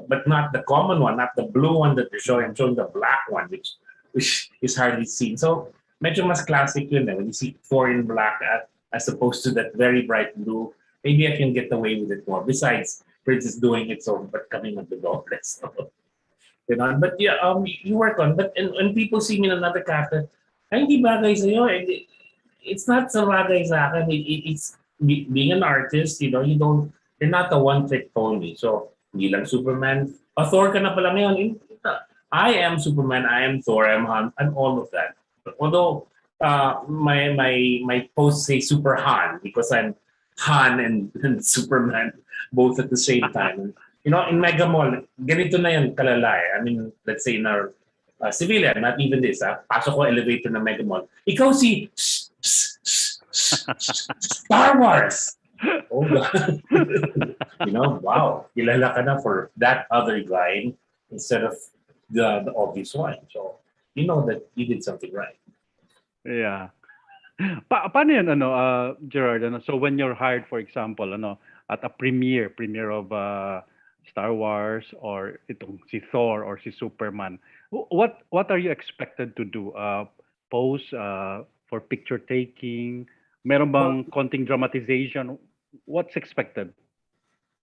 but not the common one, not the blue one that they're showing. I'm showing the black one, which is hardly seen. So medyo mas classic yun. When you see Thor in black, as opposed to that very bright blue. Maybe I can get away with it more. Besides, Prince is doing its own, but coming on the dobless. You know, but yeah, you work on. But and when people see me in another character, ay, hindi bagay sa'yo. It's not sa bagay sa akin. It's being an artist. You know, you're not a one-trick pony. So, hindi lang Superman. Thor ka na pala ngayon. I am Superman. I am Thor. I'm Han. I'm all of that. Although my posts say Super Han because I'm Han and Superman both at the same time. And, you know, in Mega Mall, ganito na yan kalala eh. I mean, let's say in our civilian, not even this, pasok ko elevator na Mega Mall. Ikaw si Star Wars! Oh, God. You know, wow. Kilala ka na for that other guy instead of the obvious one. So, you know that you did something right. Yeah. Paano yun, Gerard? So when you're hired, for example, at a premiere of Star Wars or itong si Thor or si Superman, what are you expected to do? Pose for picture taking? Meron bang konting dramatization? What's expected?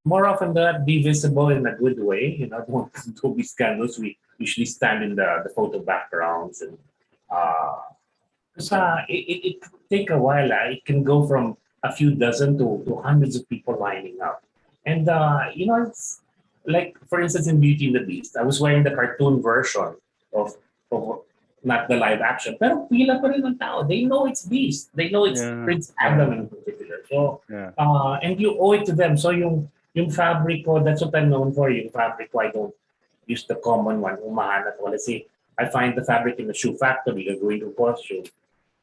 More often than that, be visible in a good way. You know, don't be scandalous. We usually stand in the photo backgrounds and it can take a while. It can go from a few dozen to hundreds of people lining up. And, you know, it's like, for instance, in Beauty and the Beast, I was wearing the cartoon version of not the live action. Pero pila pa rin ng tao. They know it's Beast. They know it's Prince Adam in particular. So, and you owe it to them. So yung fabric ko, that's what I'm known for. Yung fabric ko, I don't use the common one. Umahanap ko. Let's say, I find the fabric in the shoe factory, you're going to costume.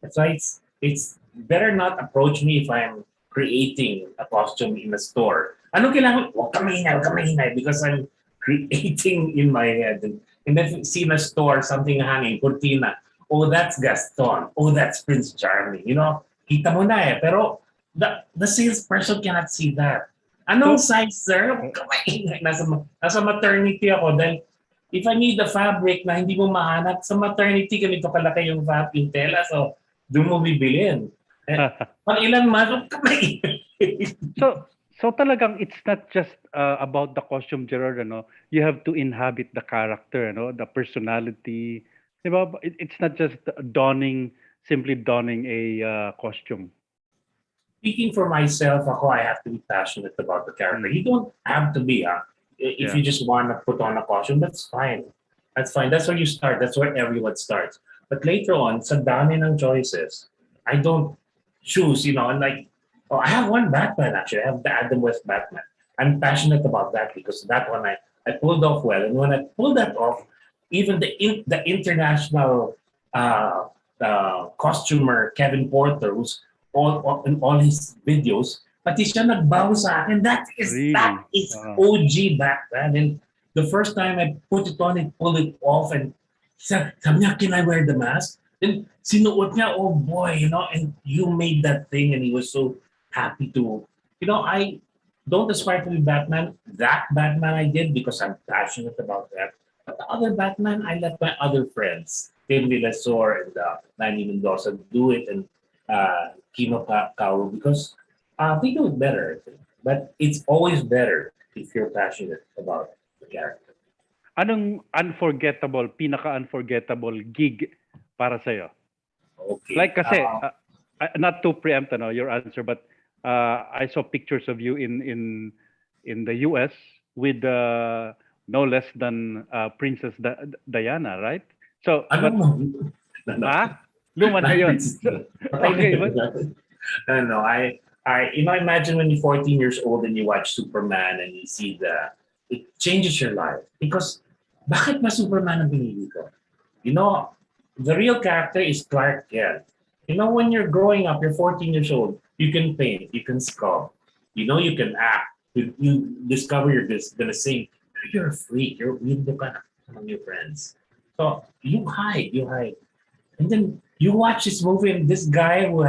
That's why it's better not approach me if I'm creating a costume in a store. Ano kailangan? Huwag ka maingay, because I'm creating in my head. And then see in a store, something hanging, cortina. Oh, that's Gaston. Oh, that's Prince Charming. You know, kita mo na eh. Pero the salesperson cannot see that. Anong size, sir? Huwag ka maingay. Nasa maternity ako. Then, if I need the fabric na hindi mo mahanap, sa maternity, ganito kalaki yung tela. So, doon mo bibilin. Pag ilang months, kamay. So talagang it's not just about the costume, Gerard, you have to inhabit the character, the personality. Diba? It's not just simply donning a costume. Speaking for myself, I have to be passionate about the character. You don't have to be, if you just want to put on a costume, that's fine. That's fine. That's where you start. That's where everyone starts. But later on, sa dami ng choices, I don't choose, and like, I have one Batman actually. I have the Adam West Batman. I'm passionate about that because that one I pulled off well. And when I pulled that off, even the international costumer Kevin Porter, who's in all his videos, pati siya nagbago sa akin. That is OG Batman. And the first time I put it on, it pulled it off, and sabi niya, can I wear the mask? Then sinuot niya, oh boy, and you made that thing, and he was so happy to, I don't aspire to be Batman. That Batman I did because I'm passionate about that. But the other Batman, I let my other friends, Tim Villasor and Manny Mendoza, do it, and Kino Kauru, because they do it better. But it's always better if you're passionate about the character. Anong pinaka-unforgettable gig para sa'yo? Okay. Like kasi, not to preempt your answer, but I saw pictures of you in the US with no less than Princess Diana, right? So, Luma na yun. Okay, but no, I imagine when you're 14 years old and you watch Superman and you see it changes your life. Because bakit ba Superman ang pinili ko? The real character is Clark Kent. When you're growing up, you're 14 years old, you can paint, you can sculpt, you can act, you discover you're just gonna sing. You're a freak, you're among your friends. So you hide. And then you watch this movie, and this guy who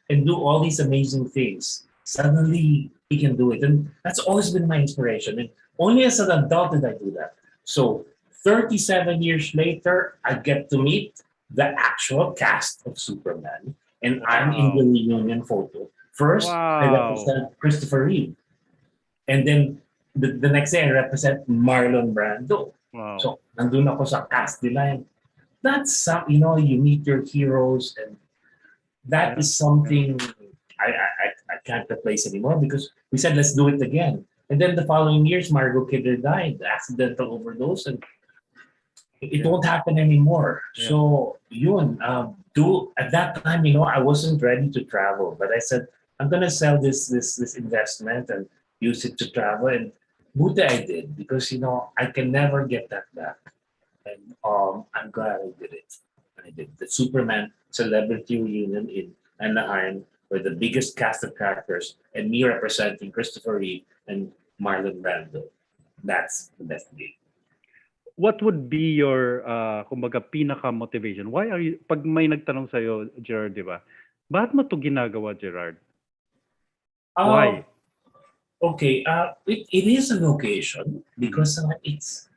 can do all these amazing things, suddenly he can do it. And that's always been my inspiration. And only as an adult did I do that. So 37 years later, I get to meet the actual cast of Superman. and I'm in the reunion photo. First, I represent Christopher Reeve, and then the next day I represent Marlon Brando. Wow. So nandun ako sa cast nila. That's you meet your heroes, and that is something I can't replace anymore because we said let's do it again. And then the following years, Margot Kidder died, accidental overdose, and it won't happen anymore. Yeah. So yun, at that time, I wasn't ready to travel, but I said I'm gonna sell this investment and use it to travel, and buti I did because I can never get that back, and I'm glad I did it. I did the Superman celebrity reunion in Anaheim with the biggest cast of characters, and me representing Christopher Reeve and Marlon Brando. That's the best gig. What would be your kumbaga pinaka-motivation? Why are you, pag may nagtanong sa'yo, Gerard, di ba? Bakit mo to ginagawa, Gerard? Why? Okay, it is an occasion because it's,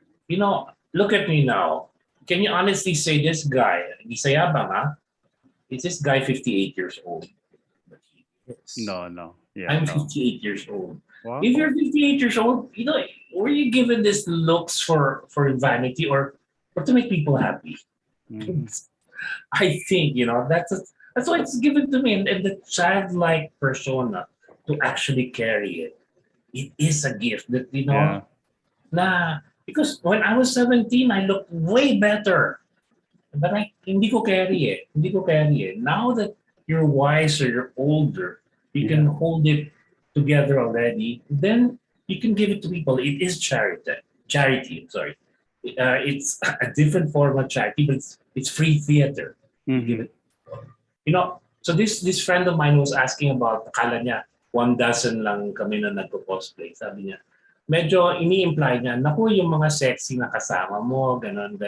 look at me now. Can you honestly say this guy, di sayabang ha? Is this guy 58 years old? No. Yeah, I'm 58 years old. Wow. If you're 58 years old, were you given this looks for vanity or to make people happy? I think that's why it's given to me, and the childlike persona to actually carry it. It is a gift that because when I was 17, I looked way better, but hindi ko carry it. Now that you're wiser, you're older, you can hold it together already, then you can give it to people. It is charity. I'm sorry. It's a different form of charity, but it's free theater. Give it. So this friend of mine was asking about, akala niya, 1 dozen lang kami na nagko-cosplay. Sabi niya, medyo ini-imply niya, naku, yung mga sexy na kasama mo, ganon.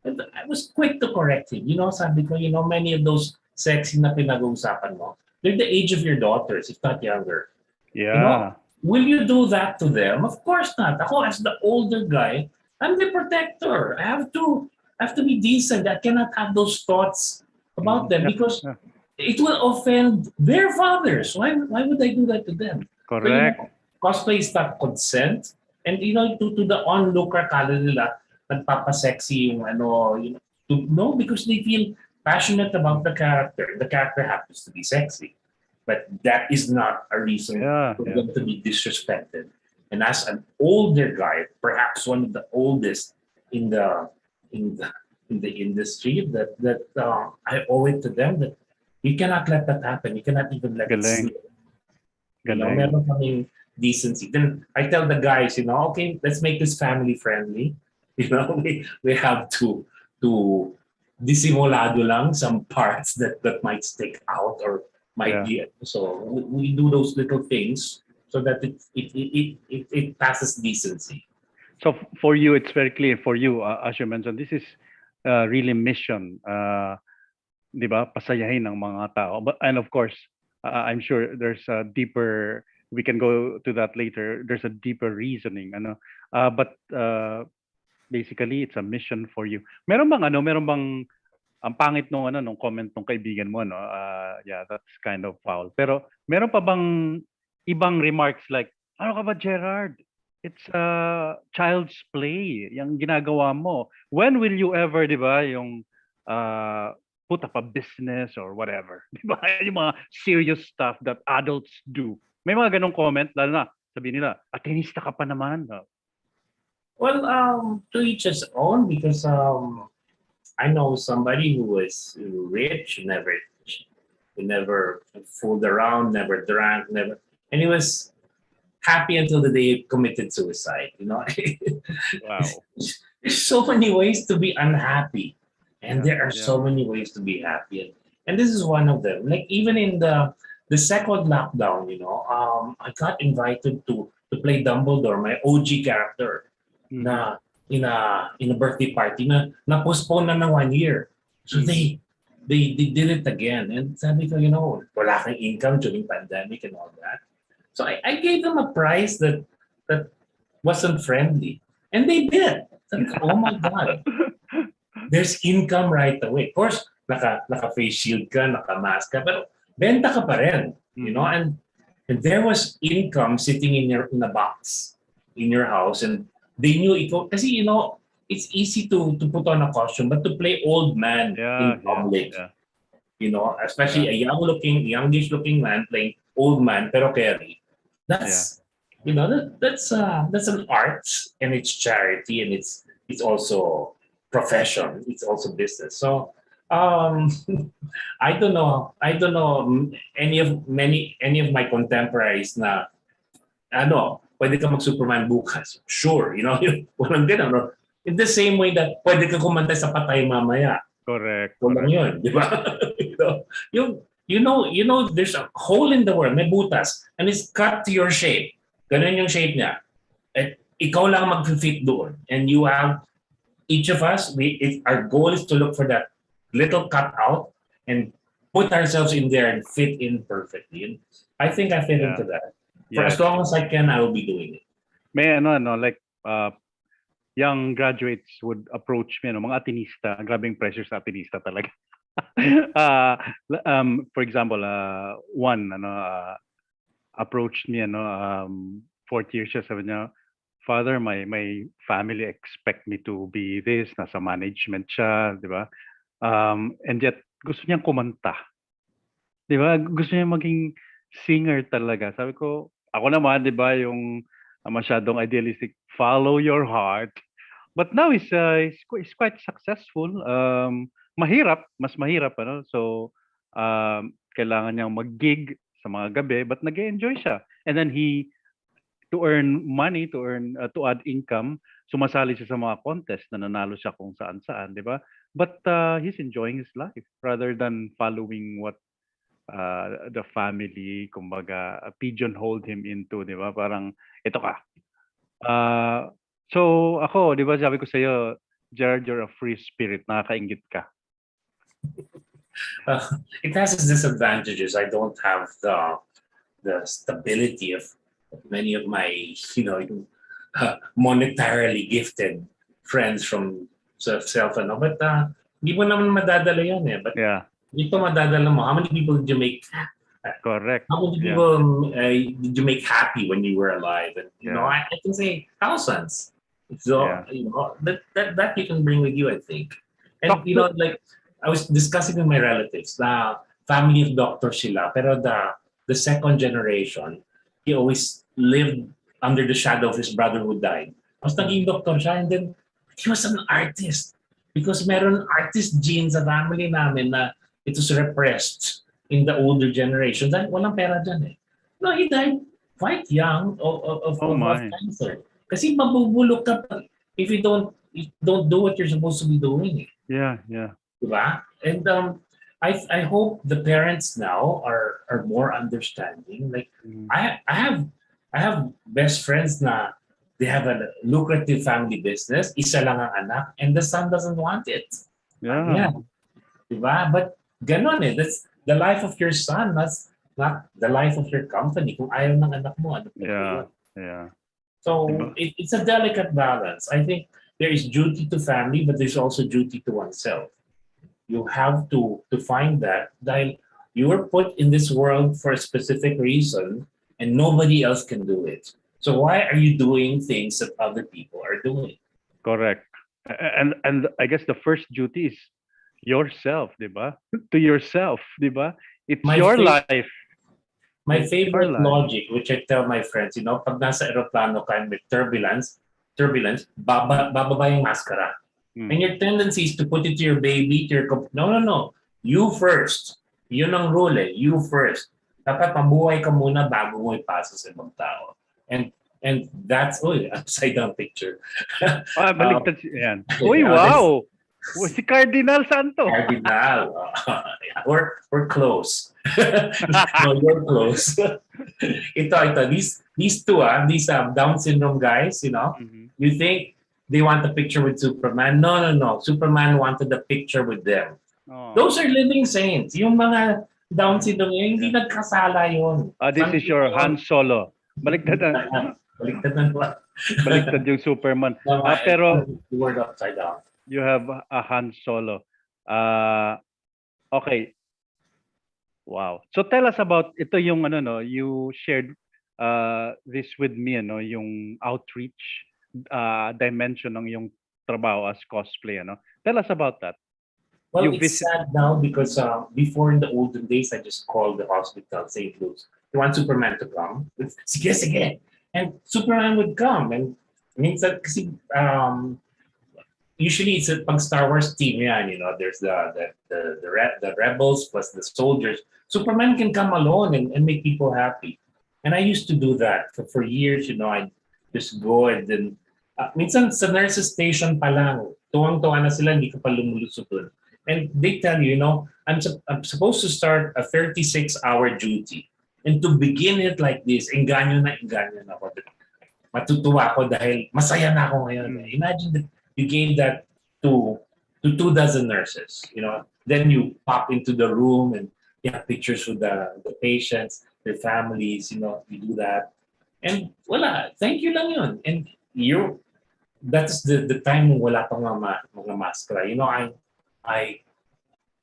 And I was quick to correct him. Sabi ko, many of those sexy na pinag-uusapan mo, they're the age of your daughters, if not younger. Yeah. Will you do that to them? Of course not. Ako, as the older guy, I'm the protector. I have to be decent. I cannot have those thoughts about them because it will offend their fathers. Why would I do that to them? Correct. So, cosplay is not consent. And to the onlooker, kala nila, nagpapasexy yung no, because they feel passionate about the character. The character happens to be sexy. But that is not a reason for them to be disrespected. And as an older guy, perhaps one of the oldest in the industry, that I owe it to them that you cannot let that happen. You cannot even let it slip. Meron kaming decency. Then I tell the guys, okay, let's make this family friendly. We have to disimulado lang some parts that might stick out or might be. So we do those little things so that it passes decency. So for you, it's very clear. For you, as you mentioned, this is really mission. Di ba? Pasayahin ng mga tao. And of course, I'm sure there's a deeper. We can go to that later. There's a deeper reasoning. But basically, it's a mission for you. Meron bang ang pangit nung comment ng kaibigan mo, yeah, that's kind of foul. Pero meron pa bang ibang remarks like, ano ka ba, Gerard? It's child's play, yung ginagawa mo. When will you ever, di ba, yung put up a business or whatever? Di ba? Yung mga serious stuff that adults do. May mga ganong comment, lalo na, sabihin nila, atinista ka pa naman. Well, to each his own, because I know somebody who was rich, never fooled around, never drank, and he was happy until the day he committed suicide. Wow. There's so many ways to be unhappy, and there are so many ways to be happy, and this is one of them. Like even in the second lockdown, I got invited to play Dumbledore, my OG character, na in a birthday party na postpone na 1 year. So they did it again. And sabi ko, wala kang income during pandemic and all that. So I gave them a price that wasn't friendly. And they did. Sabi ko, oh my God. There's income right away. Of course, naka-face shield ka, naka-mask ka, pero benta ka pa rin, you know, and there was income sitting in a box in your house, and they knew ikaw, kasi you know, it's easy to put on a costume, but to play old man in public, you know, especially a youngish looking man playing old man pero carry, that's you know, that's an art, and it's charity, and it's also profession, it's also business. So I don't know any of my contemporaries na pwede ka mag-Superman bukas. Sure, you know, walang ganun. No? In the same way that pwede ka kumanta sa Patay mamaya. Correct. Walang yun, di ba? you know, there's a hole in the world, may butas, and it's cut to your shape. Ganun yung shape niya. At ikaw lang mag-fit doon. And you have, each of us, our goal is to look for that little cutout and put ourselves in there and fit in perfectly. And I think I fit into that. For as long as I can, I will be doing it. May like young graduates would approach me, mga atinista, grabing pressure sa atinista talaga. For example, one approached me, fourth year siya, sabi niya, Father, my family expect me to be this, nasa management siya, di ba? And yet, gusto niyang kumanta. Di ba? Gusto niya maging singer talaga. Sabi ko, ako naman, di ba, yung masyadong idealistic, follow your heart. But now he's quite successful. Mas mahirap, So, kailangan niyang mag-gig sa mga gabi, but nag-enjoy siya. And then to earn money, to add income, sumasali siya sa mga contest na nanalo siya kung saan-saan, di ba? But he's enjoying his life rather than following what the family, kumbaga, pigeonholed him into, di ba? Parang, ito ka. So, ako, di ba, sabi ko sa'yo, Gerard, you're a free spirit, nakakaingit ka. It has its disadvantages. I don't have the stability of many of my, monetarily gifted friends from self, but hindi mo naman madadala yun eh. But dito madadala mo. How many people did you make? Correct. How many people did you make happy when you were alive? And you know, I can say thousands. So you know that you can bring with you, I think. And you know, like I was discussing with my relatives, the family of doctors sila, pero the second generation, he always lived under the shadow of his brother who died. Tapos naging doctor siya, and then he was an artist. Because meron artist gene sa family namin na it was repressed in the older generation. Dahil walang pera dyan eh. No, he died quite young of cancer. Kasi mabubulok ka if you don't do what you're supposed to be doing. Yeah. Diba? And I hope the parents now are more understanding. Like I have best friends na they have a lucrative family business, isa lang ang anak, and the son doesn't want it. Yeah. Diba? But ganon eh. That's the life of your son. That's not the life of your company. Kung ayaw ng anak mo, ano pa Yeah. So it's a delicate balance. I think there is duty to family, but there's also duty to oneself. You have to find that dahil you were put in this world for a specific reason and nobody else can do it. So why are you doing things that other people are doing? Correct. And I guess the first duty is yourself, diba? To yourself, diba? It's your life. My favorite logic, which I tell my friends, pag nasa aeroplano ka with turbulence, bababa yung maskara. And your tendency is to put it to your baby, to your no. You first. Yun ang rule eh. You first. Dapat mabuhay ka muna bago mo ipasa sa ibang tao. And that's upside down picture. Baligtad yan. Uy, wow! Si Cardinal Santo. Cardinal. We're close. No, you're close. ito. These two, these Down syndrome guys, you think they want a picture with Superman? No. Superman wanted a picture with them. Those are living saints. Yung mga Down syndrome, hindi nagkasala yun. This is your Han Solo. Baliktad yung Superman. Pero word upside down. You have a Han Solo. Okay. Wow. So tell us about ito yung ano no, you shared this with me ano, yung outreach dimension ng yung trabaho as cosplay ano. Tell us about that. Well, You it's visit sad now because before in the olden days, I just called the hospital, St. Louis. You want Superman to come? Sige, sige. And Superman would come. And minsan kasi usually it's a pag Star Wars team yan, you know, there's the rebels plus the soldiers. Superman can come alone and make people happy. And I used to do that for years, you know, I just go and then minsan sa nurses station pa lang, tuwang-tuwa na sila, hindi ka pa lumulusot dun. And they tell you, you know, I'm supposed to start a 36-hour duty. And to begin it like this, engganyo na ako. Matutuwa ako dahil masaya na ako ngayon. Imagine that you gave that to 24 nurses, you know. Then you pop into the room and you have pictures with the patients, their families, you know, you do that. And wala, thank you lang yun. And that's the time when wala pang mga maskara. You know, I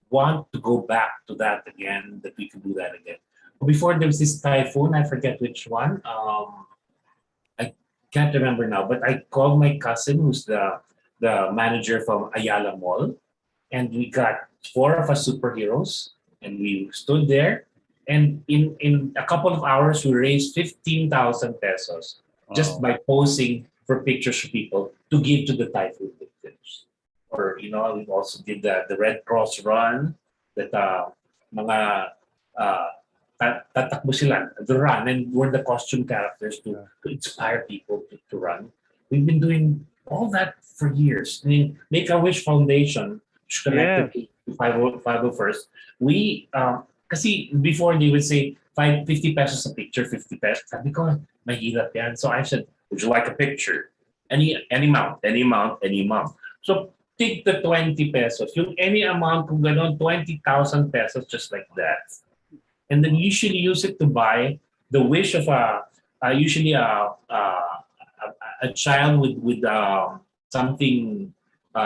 want to go back to that again, that we could do that again. Before there was this typhoon, I forget which one. I can't remember now, but I called my cousin who's the manager from Ayala Mall, and we got 4 of us superheroes, and we stood there, and in a couple of hours, we raised 15,000 pesos just by posing for pictures for people to give to the typhoon victims. Or, you know, we also did the Red Cross run that mga tatakbo sila, the run, and we're the costume characters to inspire people to run. We've been doing all that for years. I mean, Make-A-Wish Foundation, which connected to 501st, we, kasi before they would say 50 pesos a picture, 50 pesos. Sabi ko, mahirap yan. So I said, would you like a picture? Any amount. So take the 20 pesos. Yung any amount kung ganon, 20,000 pesos just like that. And then usually use it to buy the wish of usually a child with something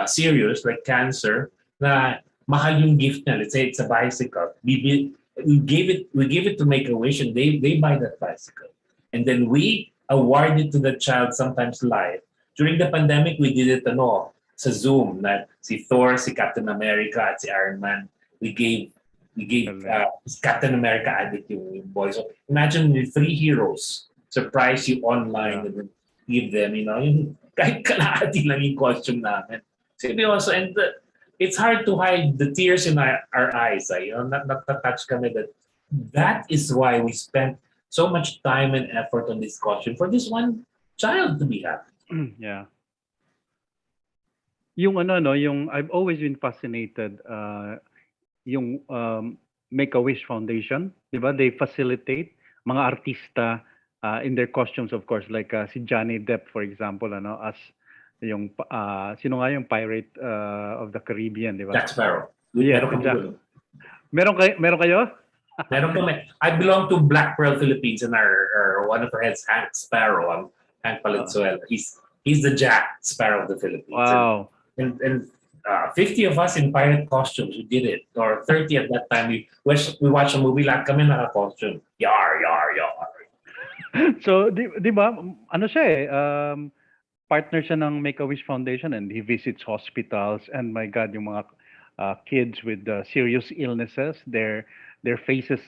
serious like cancer na mahal yung gift niya. Let's say it's a bicycle. We give it to Make-A-Wish and they buy that bicycle. And then we award it to the child sometimes live. During the pandemic, we did it sa Zoom na si Thor, si Captain America at si Iron Man. We gave Captain America addict yung boy. So imagine with 3 heroes surprise you online and then give them, you know, yung kahit kalahati lang yung costume namin. So also, and it's hard to hide the tears in our eyes. You know, not-touch kami that is why we spent so much time and effort on this costume for this one child to be happy. Yeah. Yung yung I've always been fascinated yung Make-A-Wish Foundation, 'di ba? They facilitate mga artista in their costumes, of course, like si Johnny Depp for example, as yung sino nga yung pirate of the Caribbean, 'di ba? Jack Sparrow. Yeah, meron kayo? Meron kami. I belong to Black Pearl Philippines and our one of our heads, Hank Sparrow, Hank Valenzuela. He's the Jack Sparrow of the Philippines. Wow. And 50 of us in pirate costumes, we did it. Or 30 at that time. We watched a movie, lahat kami naka-costume. Yar, yar, yar. So, di ba, partner siya ng Make-A-Wish Foundation and he visits hospitals and my God, yung mga kids with serious illnesses, their faces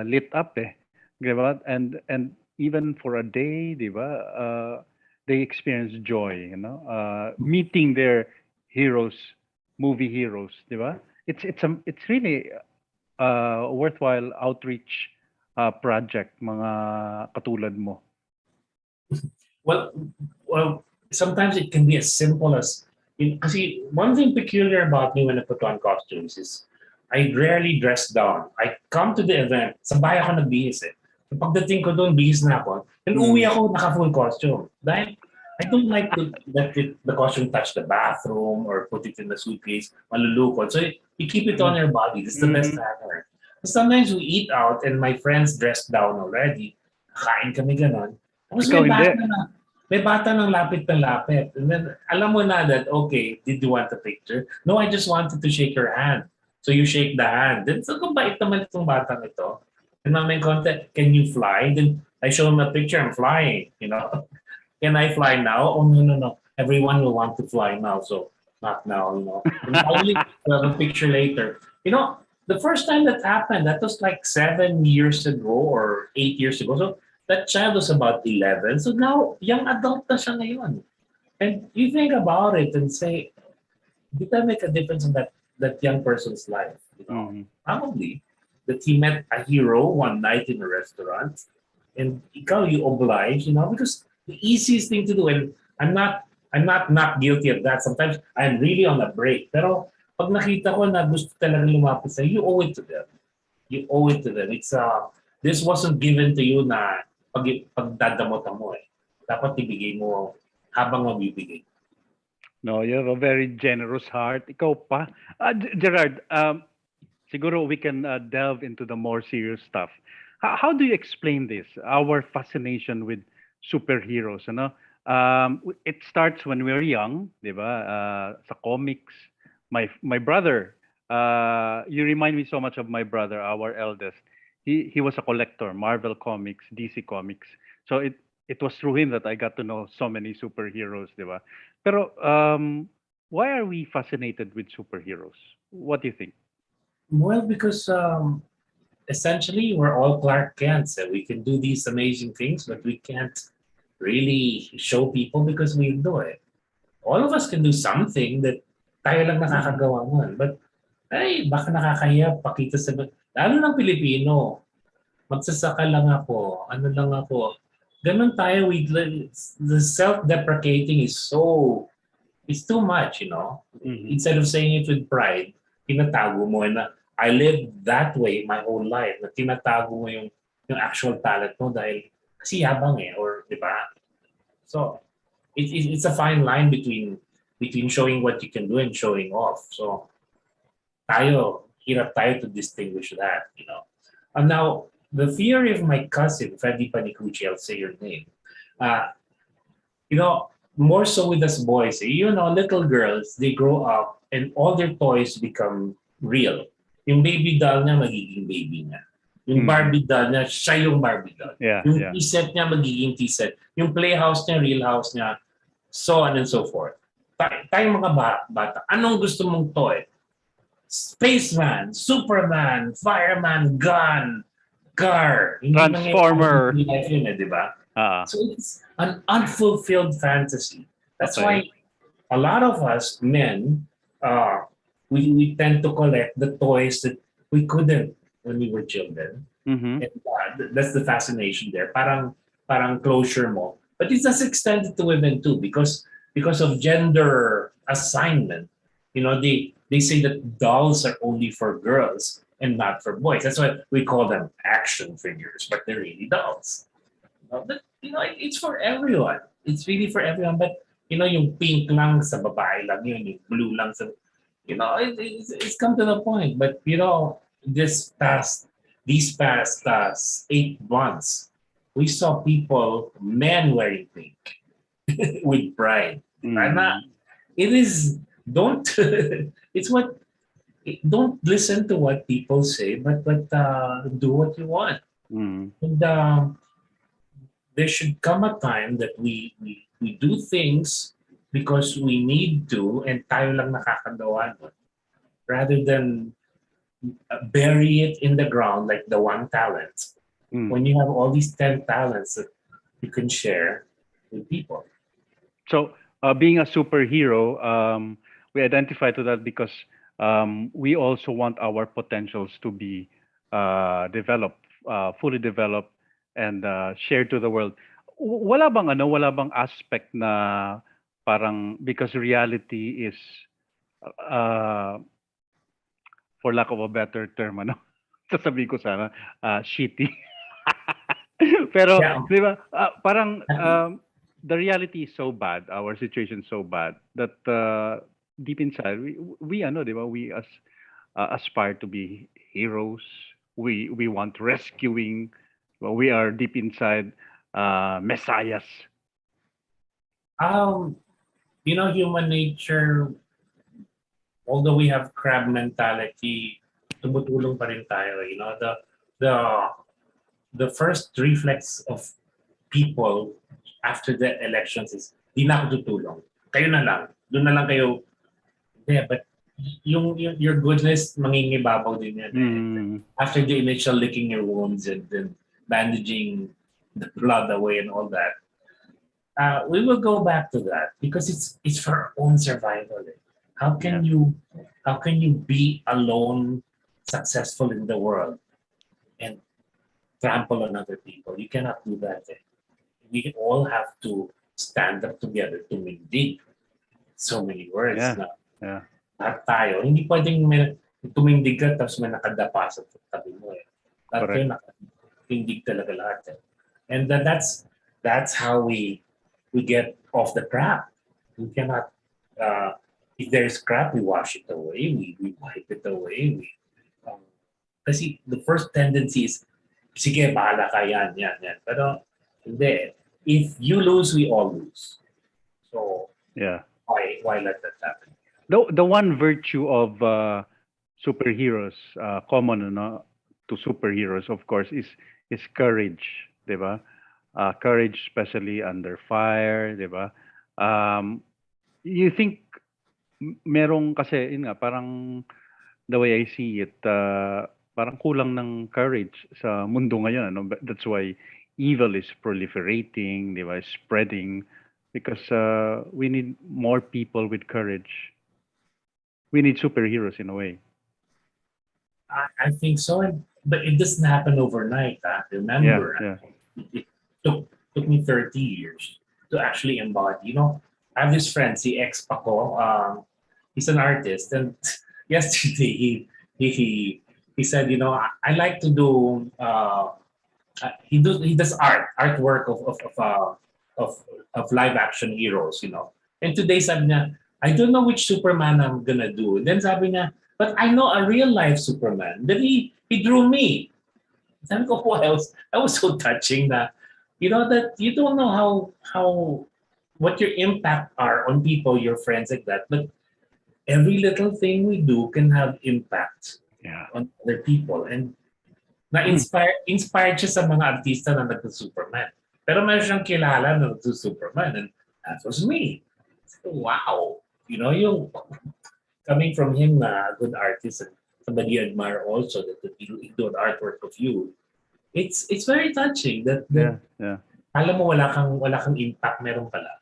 lit up di ba? And even for a day, di ba, they experience joy, you know, meeting their heroes, movie heroes, di ba? It's really a worthwhile outreach project, mga katulad mo. Well, sometimes it can be as simple as, kasi one thing peculiar about me when I put on costumes is I rarely dress down. I come to the event, sabay ako nagbihis Pagdating ko doon, bihis na ako. And uwi ako naka-full costume. Dahil I don't like to let the costume touch the bathroom or put it in the suitcase, malulukot. So you keep it on your body. This is the best ever. Sometimes we eat out and my friends dressed down already. Kain kami ganon. Tapos may bata ng lapit ng lapit. And then alam mo na that, okay, did you want a picture? No, I just wanted to shake your hand. So you shake the hand. Then so kung bait naman itong batang ito. And may content, can you fly? Then I show him a picture, I'm flying, you know. Can I fly now? Oh, no, no, no. Everyone will want to fly now, so not now, you know. And finally, we'll have a picture later. You know, the first time that happened, that was like 7 years ago or 8 years ago. So that child was about 11. So now, young adult na siya ngayon. And you think about it and say, did that make a difference in that young person's life? You know, probably that he met a hero one night in a restaurant, and ikaw you oblige, you know, because the easiest thing to do, and I'm not guilty of that. Sometimes I'm really on a break, pero pag nakita ko na gusto talaga lumapit sa'yo, you owe it to them. You owe it to them. It's this wasn't given to you na pagdadamot mo eh. Dapat ibigay mo habang mabibigay. No, you have a very generous heart. Ikaw pa. Gerard, siguro we can delve into the more serious stuff. How do you explain this? Our fascination with superheroes, ano? It starts when we were young, di ba? Sa comics. My brother, you remind me so much of my brother, our eldest. He was a collector, Marvel Comics, DC Comics. So it was through him that I got to know so many superheroes, di ba? Pero why are we fascinated with superheroes? What do you think? Well, because essentially we're all Clark Kents. We can do these amazing things, but we can't really show people because we do it. All of us can do something that tayo lang nakakagawa nun. But, ay, baka nakakahiya, pakita sa... Lalo ng Pilipino, magsasaka lang ako, ano lang ako. Ganun tayo, the self-deprecating is it's too much, you know? Instead of saying it with pride, tinatago mo na, I lived that way my whole life, na tinatago mo yung actual talent mo dahil kasi yabang eh, or di ba? So, it's a fine line between showing what you can do and showing off. So, hirap tayo to distinguish that, you know. And now, the theory of my cousin, Freddy Panicucci, I'll say your name, you know, more so with us boys, you know, little girls, they grow up and all their toys become real. Yung baby doll niya, magiging baby niya. Yung Barbie doll niya, siya yung Barbie doll. Yung tea set niya, magiging tea set. Yung playhouse niya, real house niya, so on and so forth. Tayong mga bata, anong gusto mong toy? Spaceman, Superman, fireman, gun, car. Transformer. Yun, di ba? So it's an unfulfilled fantasy. That's why a lot of us men, we tend to collect the toys that we couldn't when we were children. And that's the fascination there. Parang closure mo. But it's just extended to women too because of gender assignment. You know, they say that dolls are only for girls and not for boys. That's why we call them action figures, but they're really dolls. But, you know, it's for everyone. It's really for everyone. But, you know, yung pink lang sa babae lang yun, yung blue lang sa... You know, it's come to the point. But, you know, these past 8 months, we saw men wearing pink with pride. It is... Don't listen to what people say, but do what you want. And there should come a time that we do things because we need to, and tayo lang nakakagawa nun, rather than bury it in the ground like the one talent. When you have all these 10 talents that you can share with people. So, being a superhero, we identify to that because we also want our potentials to be developed, fully developed, and shared to the world. Wala bang aspect na parang because reality is, for lack of a better term, sasabihin ko sana, shitty. Pero, di ba, parang the reality is so bad, our situation is so bad that deep inside we di ba, we aspire to be heroes. We want rescuing. Well, we are deep inside messiahs. You know, human nature although we have crab mentality, tumutulong pa rin tayo. You know, the first reflex of people after the elections is, di na ako tutulong. Kayo na lang. Doon na lang kayo. Yeah, but your goodness, mangingibabaw din yan. After the initial licking your wounds and then bandaging the blood away and all that, we will go back to that because it's for our own survival. How can you be alone, successful in the world, and trample on other people? You cannot do that. We all have to stand up together to mindig. So many words na. Yeah. Lahat tayo. Hindi pwedeng may tumindig ka tapos may nakadapa sa tabi mo. Lahat kayo nakatindig talaga lahat. And that's how we get off the crap. We cannot, if there's crap, we wash it away. We wipe it away. Kasi the first tendency is, sige, bahala ka yan. Pero hindi. If you lose, we all lose. So, why let that happen? The one virtue of superheroes, common to superheroes, of course, is courage, di ba? Courage, especially under fire, di ba? You think merong kasi yun nga, parang the way I see it, parang kulang ng courage sa mundo ngayon. Ano? That's why evil is proliferating, di ba? Spreading, because we need more people with courage. We need superheroes in a way. I think so, but it doesn't happen overnight. Remember, it took me 30 years to actually embody. You know, I have this friend, si ex Paco. He's an artist, and yesterday he said, you know, I like to do. He does artwork of live action heroes. You know, and today sabi niya, I don't know which Superman I'm gonna do. Then sabi niya, but I know a real life Superman. Then he drew me. Sabi ko, wow, that was so touching that, you know, that you don't know how what your impact are on people, your friends like that. But every little thing we do can have impact on other people. And inspired siya sa mga artista na nagsa-Superman. Pero meron siyang kilala na nagsa-Superman. And that was me. So, wow. You know, yung coming from him na good artist and somebody you admire also that he do an artwork of you. It's very touching that alam mo wala kang impact, meron pala.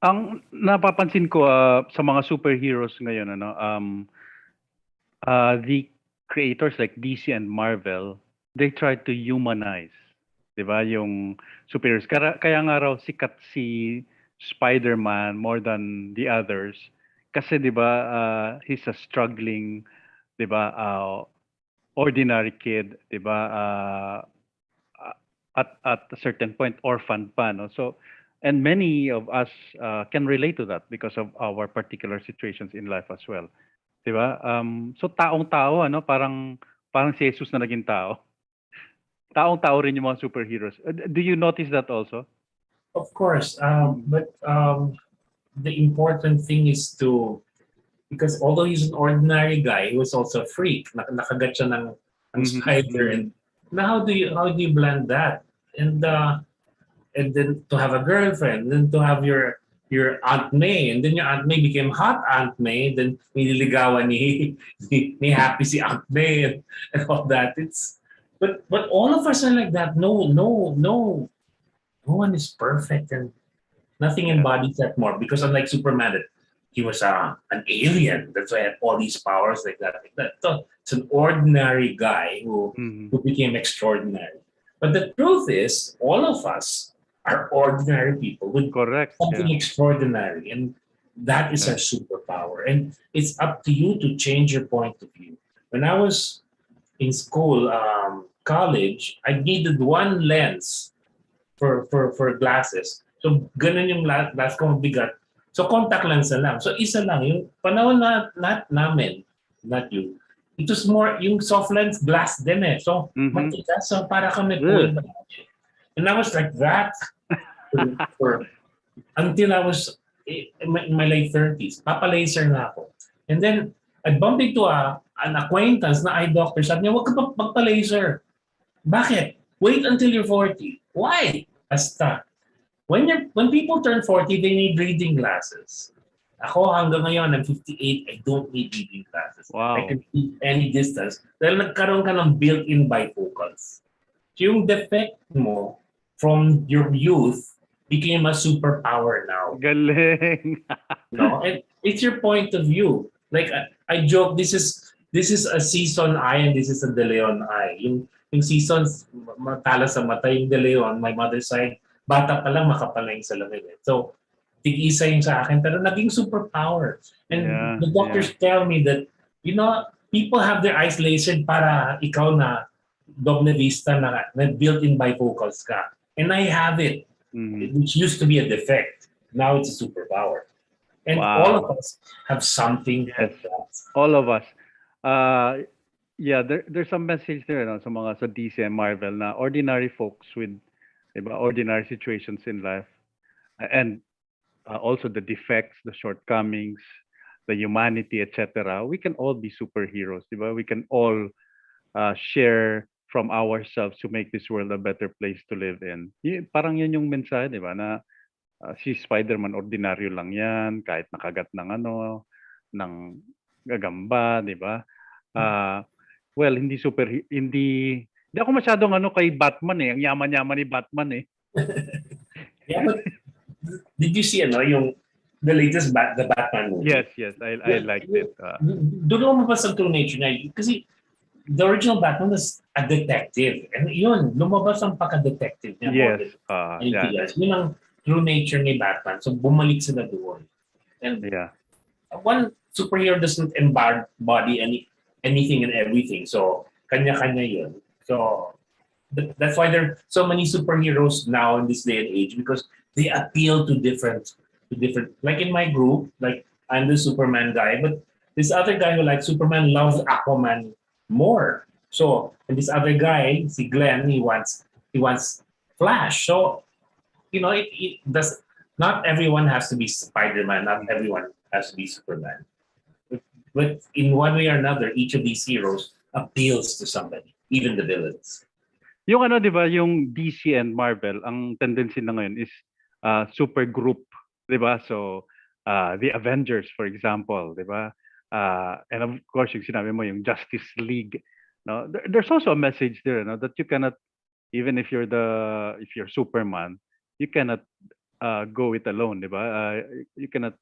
Ang napapansin ko sa mga superheroes ngayon, the creators like DC and Marvel, they try to humanize, 'di ba? Yung superheroes. Kaya nga raw sikat si Spider-Man more than the others kasi 'di ba he's a struggling, 'di ba, ordinary kid, 'di ba, at a certain point orphan pa, no? So and many of us can relate to that because of our particular situations in life as well, 'di ba? So taong-tao, parang si Jesus na naging tao. Taong-tao rin yung mga superheroes. Do you notice that also? Of course, but the important thing is because although he's an ordinary guy, he was also a freak. Nakagat siya ng spider, and now how do you blend that? And then to have a girlfriend, then to have your Aunt May, and then your Aunt May became hot Aunt May, then nililigawan ni happy si Aunt May and all that. But all of us are like that. No one is perfect, and nothing embodies that more. Because unlike Superman, he was an alien. That's why he had all these powers like that. So it's an ordinary guy who became extraordinary. But the truth is, all of us are ordinary people with something extraordinary, and that is our superpower. And it's up to you to change your point of view. When I was in school, college, I needed one lens for glasses. So ganun yung glass ko mabigat. So contact lens na lang. So isa lang. Yung panahon namin, not you, it was more, yung soft lens glass din eh. So matigas. So para kami cool. And I was like that for until I was in my late 30s. Papa-laser na ako. And then, I bumped into an acquaintance na eye doctor. Sabi niya, huwag ka pa magpa-laser. Bakit? Wait until you're 40. Why? Basta. When people turn 40, they need reading glasses. Ako hanggang ngayon, I'm 58, I don't need reading glasses. Wow. I can see any distance. Dahil nagkaroon ka ng built-in bifocals. So yung defect mo from your youth became a superpower now. Galing. No, and it's your point of view. Like I joke, this is a Sison eye and this is a De Leon eye. Yung Sison matala sa mata, yung De Leon, my mother's side, bata pa lang makapal na yung salamin. So tig-isa yung sa akin, pero naging superpower. And the doctors tell me that, people have their eyes lasered para ikaw na doble vista na built-in bifocals ka. And I have it. Which used to be a defect. Now it's a superpower. And all of us have something like that. All of us. There's some message there sa mga sa DC and Marvel na ordinary folks with ordinary situations in life and also the defects, the shortcomings, the humanity, etc. We can all be superheroes, diba? We can all share from ourselves to make this world a better place to live in. Parang yun yung mensahe, di ba? Na si Spider-Man, ordinaryo lang yan, kahit nakagat ng gagamba, di ba? Well, hindi ako masyadong kay Batman eh. Ang yaman-yaman ni Batman eh. Yeah, but did you see yung the latest the Batman movie? Yes, I liked it. Doon mo pa sa true nature niya. Kasi the original Batman was a detective. And yun, lumabas ang pagka-detective niya. Yes. Yun ang true nature ni Batman. So bumalik sila doon. And one superhero doesn't embody anything and everything. So kanya-kanya yun. So that's why there are so many superheroes now in this day and age, because they appeal to different, like in my group, like I'm the Superman guy, but this other guy who likes Superman loves Aquaman more. So, and this other guy, si Glenn, he wants Flash. So, it does not everyone has to be Spider-Man, not everyone has to be Superman. But in one way or another, each of these heroes appeals to somebody, even the villains. Yung di ba, yung DC and Marvel, ang tendency na ngayon is super group, di ba? So, the Avengers, for example, di ba? And of course, yung sinabi mo, yung Justice League. No, there's also a message there, that you cannot, even if you're Superman, you cannot go it alone, di ba? You cannot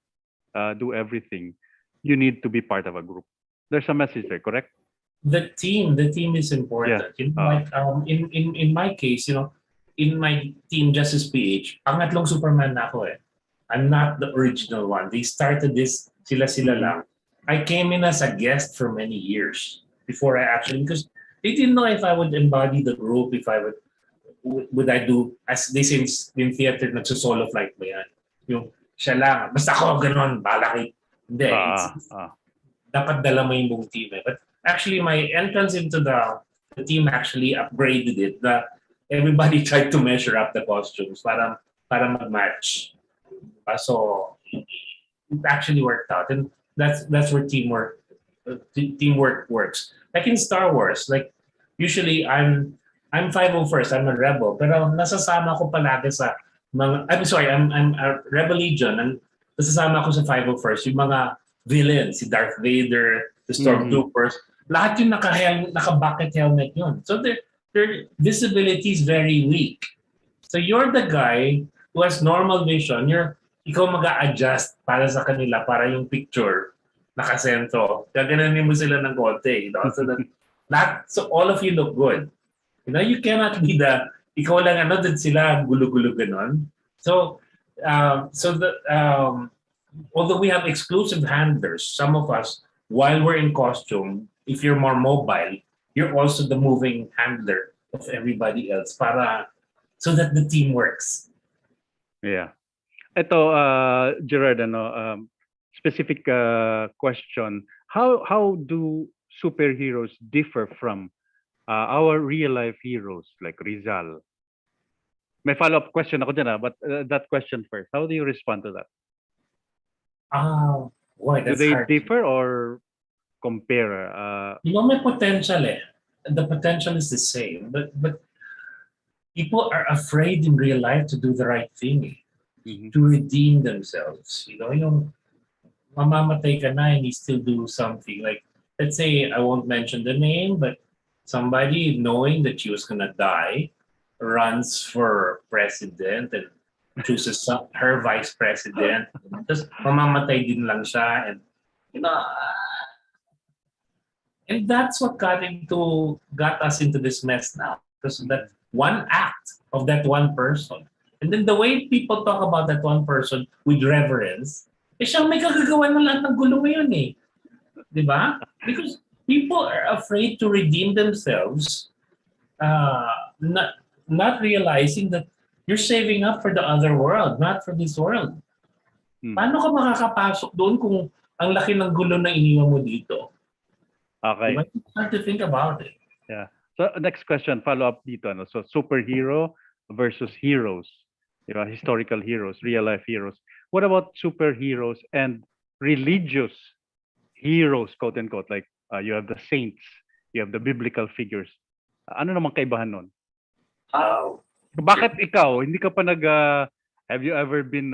do everything. You need to be part of a group. There's a message there, correct? The team is important. Yeah. In my case, in my team Justice PH, pangatlong Superman na ako eh. I'm not the original one. They started this sila lang. I came in as a guest for many years before I actually, because they didn't know if I would embody the group, if I would I do, as they say in theater, nagsusolo flight ba yan? Yung siya lang, basta ako ganon, balaki. Hindi, dapat dala mo yung buong team eh. But actually, my entrance into the team actually upgraded it. Everybody tried to measure up the costumes para mag-match. So it actually worked out, and that's where teamwork works. Like in Star Wars, like usually I'm 501st, I'm a rebel, pero nasasama ko palagi sa mga, I'm a Rebel Legion, and nasasama ko sa 501st, yung mga villains, si Darth Vader, the Stormtroopers, lahat yung naka-bucket helmet yun. So their visibility is very weak. So you're the guy who has normal vision, ikaw mag-a-adjust para sa kanila, para yung picture nakasentro. Gaganunin mo sila ng konti. So all of you look good. You cannot be ikaw lang din sila gulo-gulo ganon. So although we have exclusive handlers, some of us, while we're in costume, if you're more mobile, you're also the moving handler of everybody else so that the team works. Yeah. Ito, Gerard, specific question. How do superheroes differ from our real-life heroes like Rizal? May follow-up question ako dyan, but that question first. How do you respond to that? Boy, Do that's they hard. differ or compare? May potential eh. The potential is the same, but people are afraid in real life to do the right thing, to redeem themselves. Yung mamamatay ka na and you still do something. Like, let's say, I won't mention the name, but somebody knowing that she was gonna die runs for president and chooses her vice president. Just mamamatay din lang siya, and you know, and that's what got us into this mess now, because of that one act of that one person. And then the way people talk about that one person with reverence, siya may kagagawa ng lahat ng gulo ngayon eh. Di ba? Because people are afraid to redeem themselves, not realizing that you're saving up for the other world, not for this world. Paano ka makakapasok doon kung ang laki ng gulo na iniwan mo dito? Okay. Diba? You have to think about it. Yeah. So next question, follow up dito. So superhero versus heroes. Historical heroes, real life heroes. What about superheroes and religious heroes, quote unquote? Like you have the saints, you have the biblical figures. Ano namang kaibahan nun? Bakit ikaw hindi ka pa have you ever been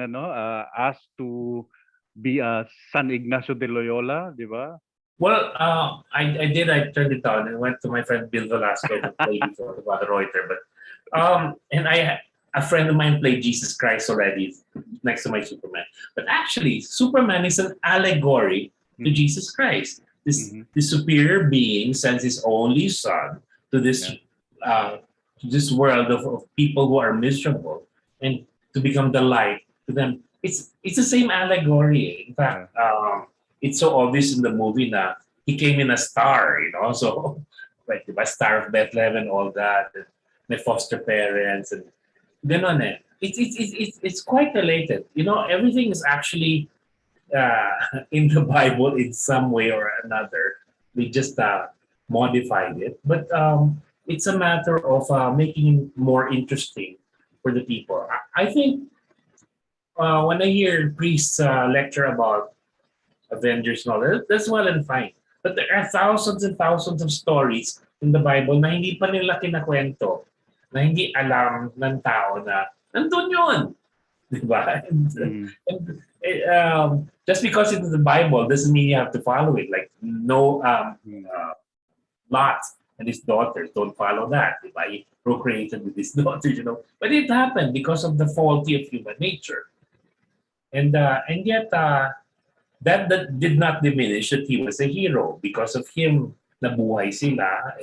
asked to be a San Ignacio de Loyola, di ba? Well, I did. I turned it down and went to my friend Bill Velasco to play before the Reuter. But and a friend of mine played Jesus Christ already next to my Superman. But actually, Superman is an allegory to Jesus Christ. The superior being sends his only son to this world of people who are miserable, and to become the light to them. It's the same allegory. In fact, it's so obvious in the movie that he came in a star, so like the Star of Bethlehem and all that, and my foster parents and ganon eh. It's quite related. Everything is actually in the Bible in some way or another. We just modified it, but it's a matter of making it more interesting for the people. I think when I hear priests lecture about Avengers and all that, that's well and fine. But there are thousands and thousands of stories in the Bible na hindi pa nila kinakwento, na hindi alam ng tao na nandun yun. Diba? Just because it's the Bible doesn't mean you have to follow it. Like Lot and his daughters don't follow that. Diba? He procreated with his daughters, But it happened because of the faulty of human nature. And yet, that did not diminish that he was a hero. Because of him, nabuhay sila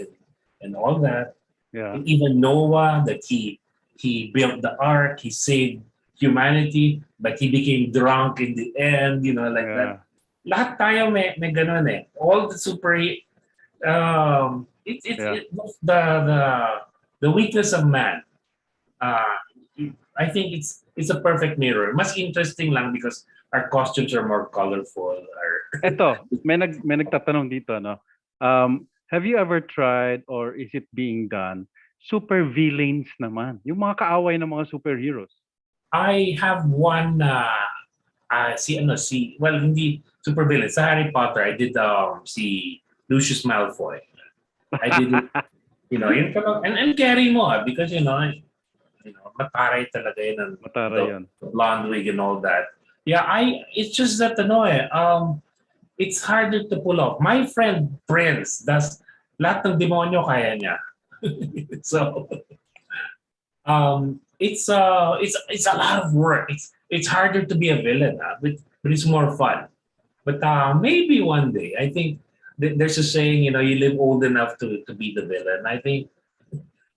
and all that. Yeah. And even Noah, that he built the ark, he saved humanity, but he became drunk in the end, that. Lahat tayo may ganun eh. All the it's the weakness of man. I think it's a perfect mirror. Mas interesting lang because our costumes are more colorful. Eto, may nagtatanong dito, no? Have you ever tried, or is it being done, super villains naman? Yung mga kaaway ng mga superheroes. I have one hindi super villain. Sa Harry Potter, I did si Lucius Malfoy. I did it, yun and carry mo because mataray talaga yun. Mataray yun. The blonde wig and all that. Yeah, it's just that it's harder to pull off. My friend Prince does lahat ng demonyo kaya niya. So it's a lot of work. It's harder to be a villain, but it's more fun. But maybe one day, I think there's a saying, you live old enough to be the villain. I think,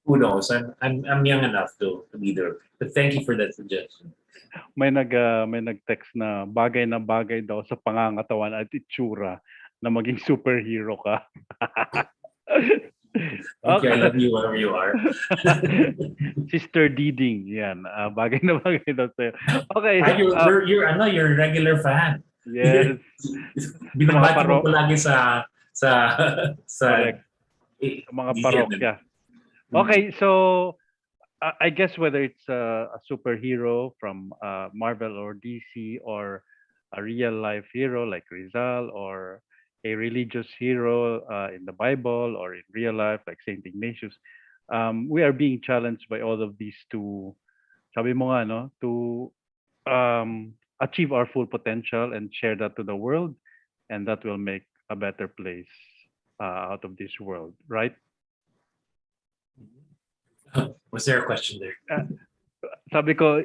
who knows? I'm young enough to be there. But thank you for that suggestion. May nag-text na bagay daw sa pangangatawan at itsura na maging superhero ka. Okay, I love you wherever you are. Sister Diding, yan. Bagay na bagay daw sa'yo. Okay. You're a regular fan. Yes. Binabati mo ko lagi sa mga parokya. Okay, so I guess whether it's a superhero from Marvel or DC or a real life hero like Rizal, or a religious hero in the Bible or in real life like Saint Ignatius. We are being challenged by all of these to, sabi mo nga, no, to achieve our full potential and share that to the world, and that will make a better place out of this world, right? Was there a question there? Sabi ko,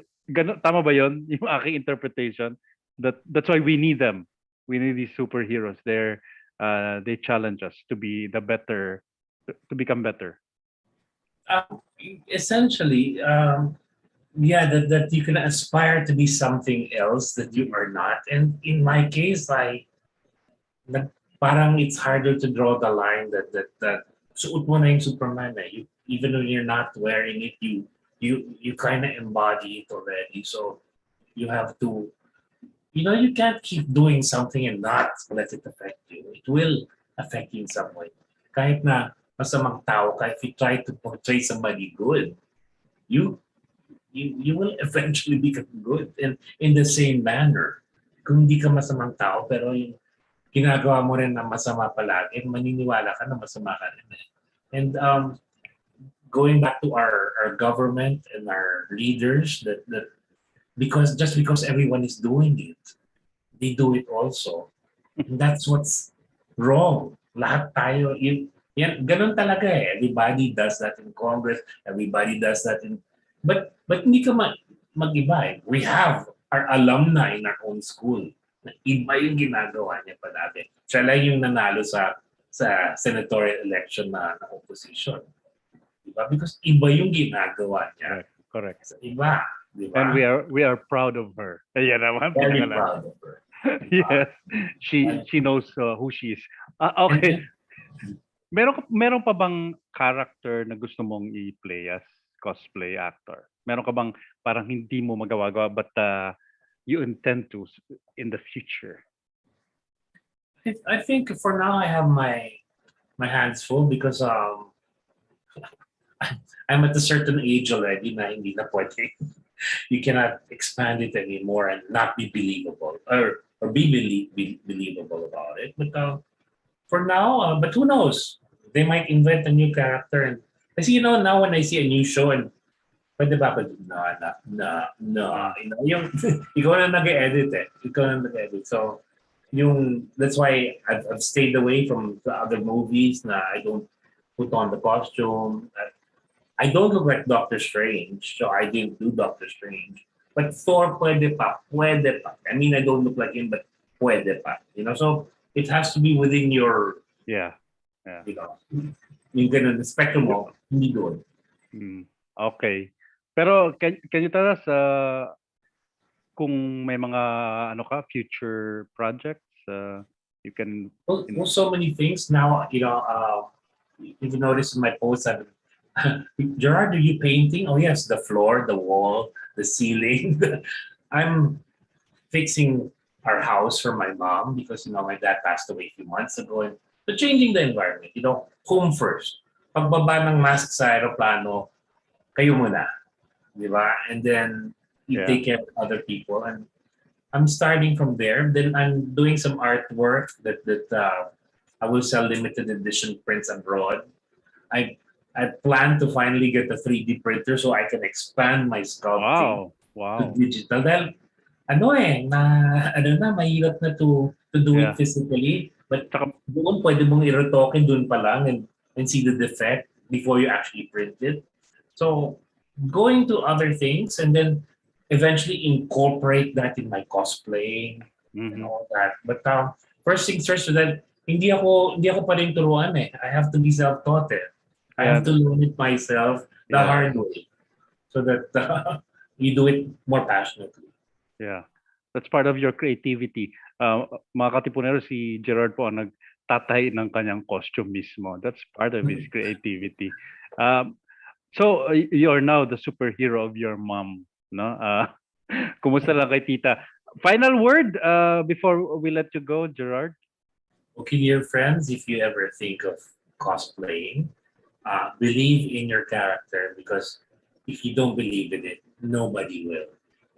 tama ba yon? Yung aking interpretation? That's why we need them. We need these superheroes. They challenge us to be the better, to become better. Essentially, yeah, that you can aspire to be something else that you are not. And in my case, parang it's harder to draw the line that suot mo na yung Superman. Even when you're not wearing it, you kind of embody it already. So you have to, you can't keep doing something and not let it affect you. It will affect you in some way. Kahit na masamang tao, kahit if you try to portray somebody good, you will eventually become good. And in the same manner, kung hindi ka masamang tao, pero yung ginagawa mo rin na masama palagi, maniniwala ka na masama ka rin. And going back to our government and our leaders, that just because everyone is doing it, they do it also. And that's what's wrong. Lahat tayo, yan, ganun talaga eh. Everybody does that in Congress. Everybody does that in... But hindi ka mag-iba eh. We have our alumni in our own school. Iba yung ginagawa niya pa dati. Siya lang yung nanalo sa senatorial election na opposition. Diba? Because iba yung ginagawa niya. Correct. So, iba. Diba? And we are proud of her. Ayan naman. Very proud of her. Yes. She knows who she is. Okay. Meron pa bang character na gusto mong i-play as cosplay actor? Meron ka bang parang hindi mo magawa-gawa but you intend to in the future? I think for now I have my hands full because I'm at a certain age already na hindi na pwede. You cannot expand it anymore and not be believable or be believable about it. But for now, but who knows? They might invent a new character. And I see, now when I see a new show and pwede ba ako, no. Yung, ikaw na nag-edit eh. So, that's why I've stayed away from the other movies na I don't put on the costume. I don't look like Doctor Strange, so I didn't do Doctor Strange. But Thor, pwede pa. I mean, I don't look like him, but pwede pa. So it has to be within your... Yeah. Yung ganun, the spectrum mo, hindi doon. Okay. Pero can you tell us kung may mga future projects you can... Well, so many things now, if you notice in my posts, Gerard, are you painting? Oh yes, the floor, the wall, the ceiling. I'm fixing our house for my mom because my dad passed away a few months ago. And so changing the environment, home first. Pagbaba ng mask sa aeroplano, kayo muna, di ba? And then you take care of other people. And I'm starting from there. Then I'm doing some artwork that I will sell limited edition prints abroad. I plan to finally get a 3D printer so I can expand my sculpting to digital. Dahil mahirap na to do it physically. But doon pwede mong i-retoken doon pa lang and see the defect before you actually print it. So going to other things and then eventually incorporate that in my cosplay and all that. But first things first, so that hindi ako pa rin turuan eh. I have to be self-taught eh. I have to learn it myself the hard way so that you do it more passionately. Yeah. That's part of your creativity. Mga katipunero, si Gerard po ang nagtatay ng kanyang costume mismo. That's part of his creativity. So you're now the superhero of your mom, no? Kumusta lang kay tita? Final word before we let you go, Gerard? Okay, dear friends, if you ever think of cosplaying, believe in your character because if you don't believe in it, nobody will.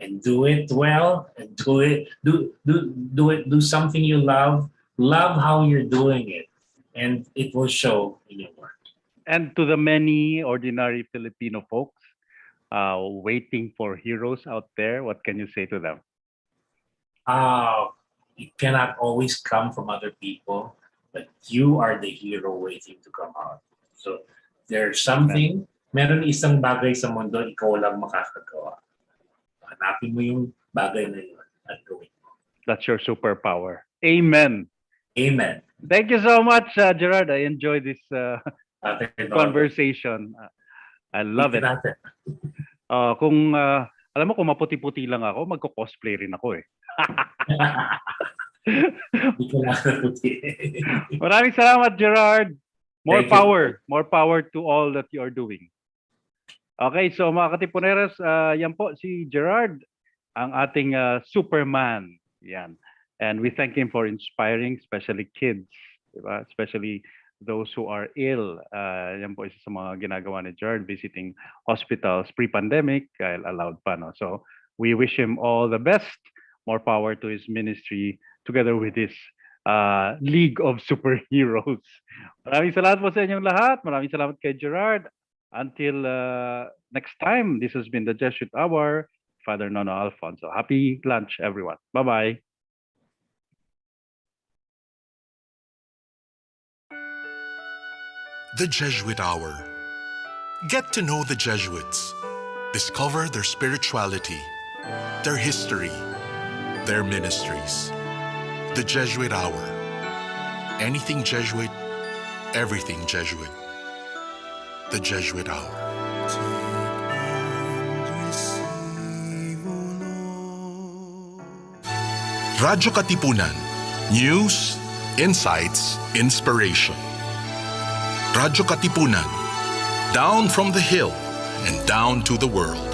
and do it well, and do something you love. Love how you're doing it, and it will show in your work. And to the many ordinary Filipino folks waiting for heroes out there, what can you say to them? It cannot always come from other people, but you are the hero waiting to come out. So there's something, meron isang bagay sa mundo, ikaw lang makakagawa. Hanapin mo yung bagay na yun at gawin mo. That's your superpower. Amen. Amen. Thank you so much, Gerard. I enjoyed this conversation. I love it. Alam mo, kung maputi-puti lang ako, magko-cosplay rin ako eh. Maraming salamat, Gerard. More power to all that you are doing. Okay, so mga katipuneros, yan po si Gerard, ang ating Superman. Yan. And we thank him for inspiring, especially kids, diba? Especially those who are ill. Yan po isa sa mga ginagawa ni Gerard, visiting hospitals pre-pandemic, allowed pa. No? So we wish him all the best. More power to his ministry together with his League of Superheroes. Maraming salamat po sa inyong lahat. Maraming salamat kay Gerard. Until next time, this has been the Jesuit Hour. Father Nono Alfonso. Happy lunch, everyone. Bye-bye. The Jesuit Hour. Get to know the Jesuits. Discover their spirituality, their history, their ministries. The Jesuit Hour. Anything Jesuit, everything Jesuit. The Jesuit Hour. Radyo-katipunan. News, insights, inspiration. Radyo-katipunan. Down from the hill and down to the world.